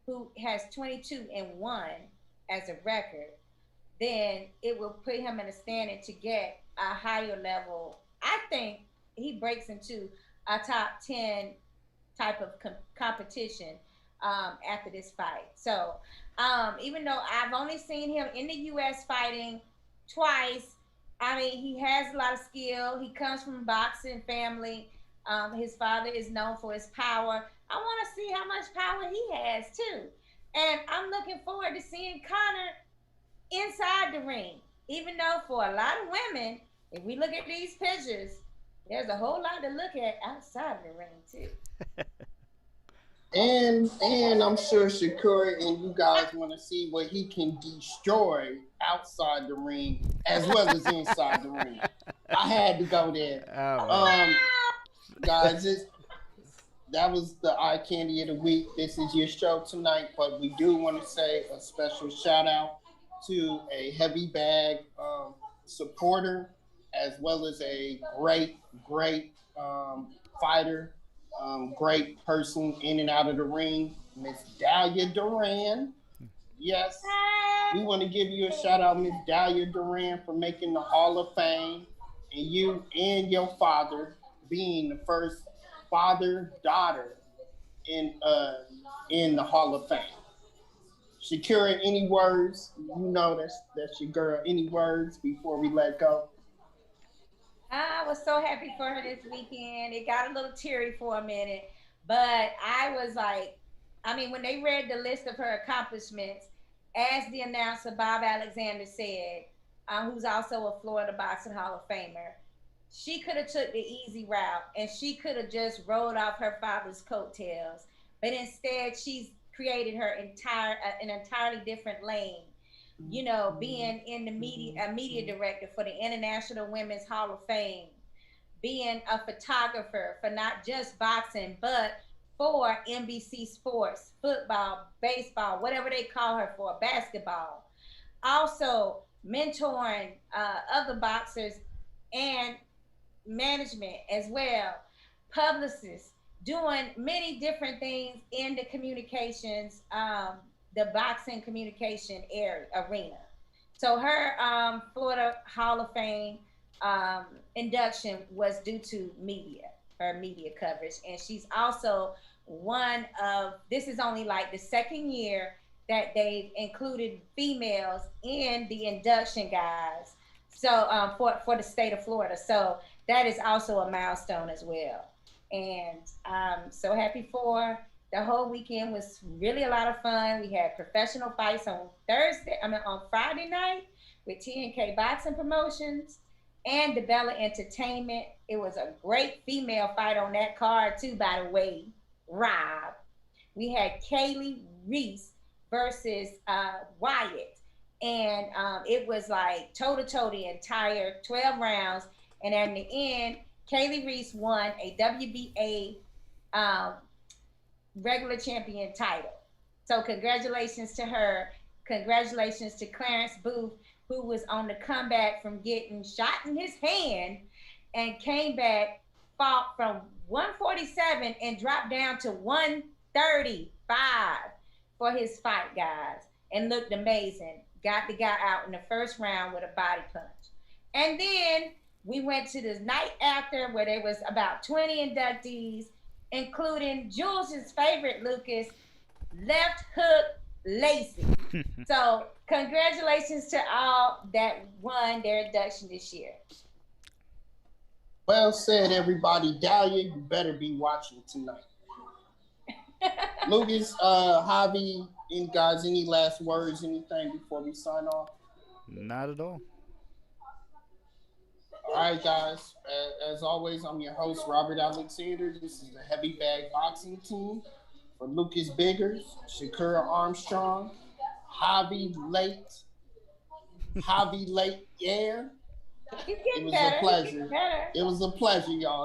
who has 22-1 as a record, then it will put him in a standing to get a higher level. I think he breaks into a top 10 type of competition after this fight. So even though I've only seen him in the U.S. fighting twice, I mean, he has a lot of skill. He comes from a boxing family. His father is known for his power. I want to see how much power he has too. And I'm looking forward to seeing Conor inside the ring, even though for a lot of women, if we look at these pictures, there's a whole lot to look at outside of the ring too. And I'm sure Shakura and you guys want to see what he can destroy outside the ring as well as inside the ring. I had to go there. Guys, that was the eye candy of the week. This is your show tonight, but we do want to say a special shout out to a heavy bag supporter as well as a great fighter. Great person in and out of the ring, Miss Dahlia Duran. Yes, we want to give you a shout out, Miss Dahlia Duran, for making the Hall of Fame, and you and your father being the first father-daughter in the Hall of Fame. Shakira, any words? You know that's your girl. Any words before we let go? I was so happy for her this weekend. It got a little teary for a minute, but I was like, I mean, when they read the list of her accomplishments, as the announcer Bob Alexander said, who's also a Florida Boxing Hall of Famer, she could have took the easy route and she could have just rolled off her father's coattails, but instead she's created her an entirely different lane. You know, being in the media, a media director for the International Women's Hall of Fame, being a photographer for not just boxing, but for NBC Sports, football, baseball, whatever they call her for, basketball. Also mentoring other boxers and management as well, publicists, doing many different things in the communications, the boxing communication arena. So her Florida Hall of Fame induction was due to media, her media coverage. And she's also one of, this is only like the second year that they've included females in the induction guys. So for the state of Florida. So that is also a milestone as well. And I'm so happy for her. The whole weekend was really a lot of fun. We had professional fights on Friday night with TNK Boxing Promotions and DeBella Entertainment. It was a great female fight on that card too, by the way, Rob. We had Kaylee Reese versus Wyatt. And it was like toe-to-toe the entire 12 rounds. And at the end, Kaylee Reese won a WBA regular champion title. So congratulations to her. Congratulations to Clarence Booth, who was on the comeback from getting shot in his hand and came back, fought from 147 and dropped down to 135 for his fight, guys, and looked amazing. Got the guy out in the first round with a body punch. And then we went to the night after where there was about 20 inductees, including Jules' favorite, Lucas, Left Hook Lacey. So congratulations to all that won their induction this year. Well said, everybody. Dahlia, you better be watching tonight. Lucas, Javi, any last words, anything before we sign off? Not at all. All right, guys. As always, I'm your host, Robert Alexander. This is the Heavy Bag Boxing Team for Lucas Biggers, Shakura Armstrong, Javi Late Air. It was a pleasure. It was a pleasure, y'all.